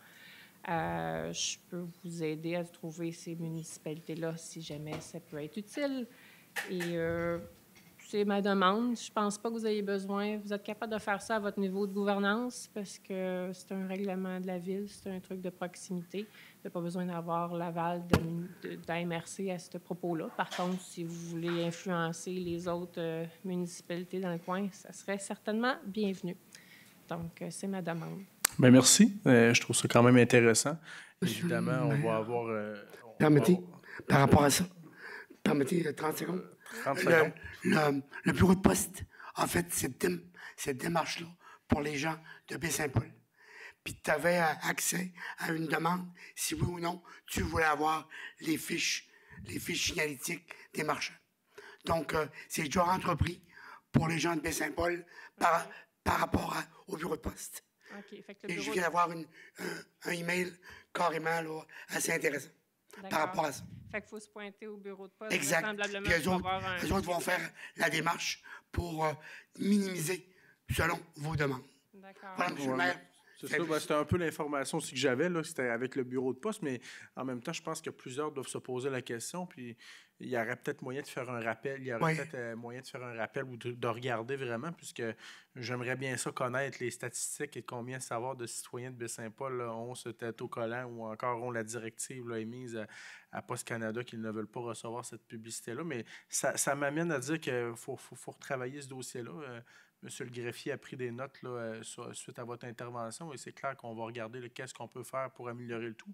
Je peux vous aider à trouver ces municipalités-là si jamais ça peut être utile. Et c'est ma demande. Je ne pense pas que vous ayez besoin. Vous êtes capable de faire ça à votre niveau de gouvernance parce que c'est un règlement de la Ville, c'est un truc de proximité. Vous n'avez pas besoin d'avoir l'aval de la MRC à ce propos-là. Par contre, si vous voulez influencer les autres municipalités dans le coin, ça serait certainement bienvenu. Donc, c'est ma demande. Bien, merci. Je trouve ça quand même intéressant. Évidemment, on va avoir... Permettez, par rapport à ça, permettez 30 secondes. 30 secondes. Le bureau de poste a fait cette démarche-là pour les gens de Baie-Saint-Paul. Puis tu avais accès à une demande, si oui ou non, tu voulais avoir les fiches signalétiques des marchands. Donc, c'est déjà entrepris pour les gens de Baie-Saint-Paul par rapport au bureau de poste. OK. Fait que Et je viens d'avoir un email carrément là, assez intéressant par rapport à ça. Fait qu'il faut se pointer au bureau de poste. Exact. Puis eux autres vont faire la démarche pour minimiser selon vos demandes. D'accord. Voilà, M. le maire. C'est ça, c'était un peu l'information aussi que j'avais, là, c'était avec le bureau de poste, mais en même temps, je pense que plusieurs doivent se poser la question, puis il y aurait peut-être moyen de faire un rappel, ou de regarder vraiment, puisque j'aimerais bien ça connaître les statistiques et combien savoir de citoyens de Baie-Saint-Paul ont cet autocollant ou encore ont la directive là, émise à Poste Canada qu'ils ne veulent pas recevoir cette publicité-là, mais ça m'amène à dire qu'il faut retravailler ce dossier-là. Monsieur le greffier a pris des notes là, suite à votre intervention et c'est clair qu'on va regarder qu'est-ce qu'on peut faire pour améliorer le tout.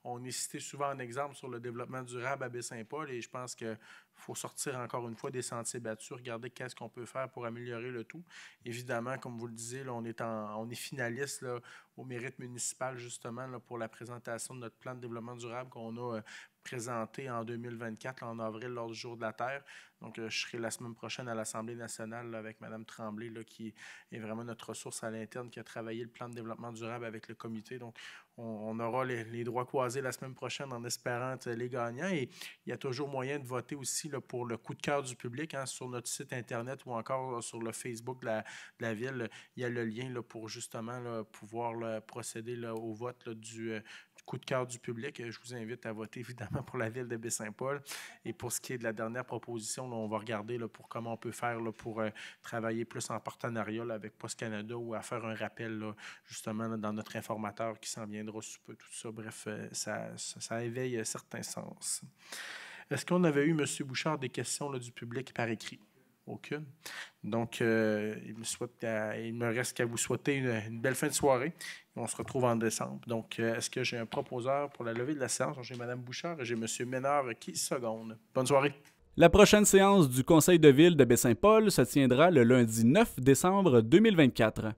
On est cité souvent en exemple sur le développement durable à Baie-Saint-Paul et je pense qu'il faut sortir encore une fois des sentiers battus, regarder qu'est-ce qu'on peut faire pour améliorer le tout. Évidemment, comme vous le disiez, là, on est finaliste là, au mérite municipal justement là, pour la présentation de notre plan de développement durable qu'on a présenté en 2024, là, en avril, lors du Jour de la Terre. Donc, je serai la semaine prochaine à l'Assemblée nationale là, avec Mme Tremblay, là, qui est vraiment notre ressource à l'interne, qui a travaillé le plan de développement durable avec le comité. Donc, on aura les droits croisés la semaine prochaine en espérant être les gagnants. Et il y a toujours moyen de voter aussi là, pour le coup de cœur du public hein, sur notre site Internet ou encore sur le Facebook de la Ville. Il y a le lien là, pour justement là, pouvoir là, procéder là, au vote là, du coup de cœur du public. Je vous invite à voter évidemment pour la Ville de Baie-Saint-Paul. Et pour ce qui est de la dernière proposition, là, on va regarder là, pour comment on peut faire là, pour travailler plus en partenariat là, avec Poste Canada ou à faire un rappel là, justement là, dans notre informateur qui s'en viendra sous peu, tout ça. Bref, ça éveille certains sens. Est-ce qu'on avait eu, M. Bouchard, des questions là, du public par écrit? Aucune. Donc, il me reste qu'à vous souhaiter une belle fin de soirée. On se retrouve en décembre. Donc, est-ce que j'ai un proposeur pour la levée de la séance? J'ai Mme Bouchard et j'ai M. Ménard qui seconde. Bonne soirée. La prochaine séance du Conseil de ville de Baie-Saint-Paul se tiendra le lundi 9 décembre 2024.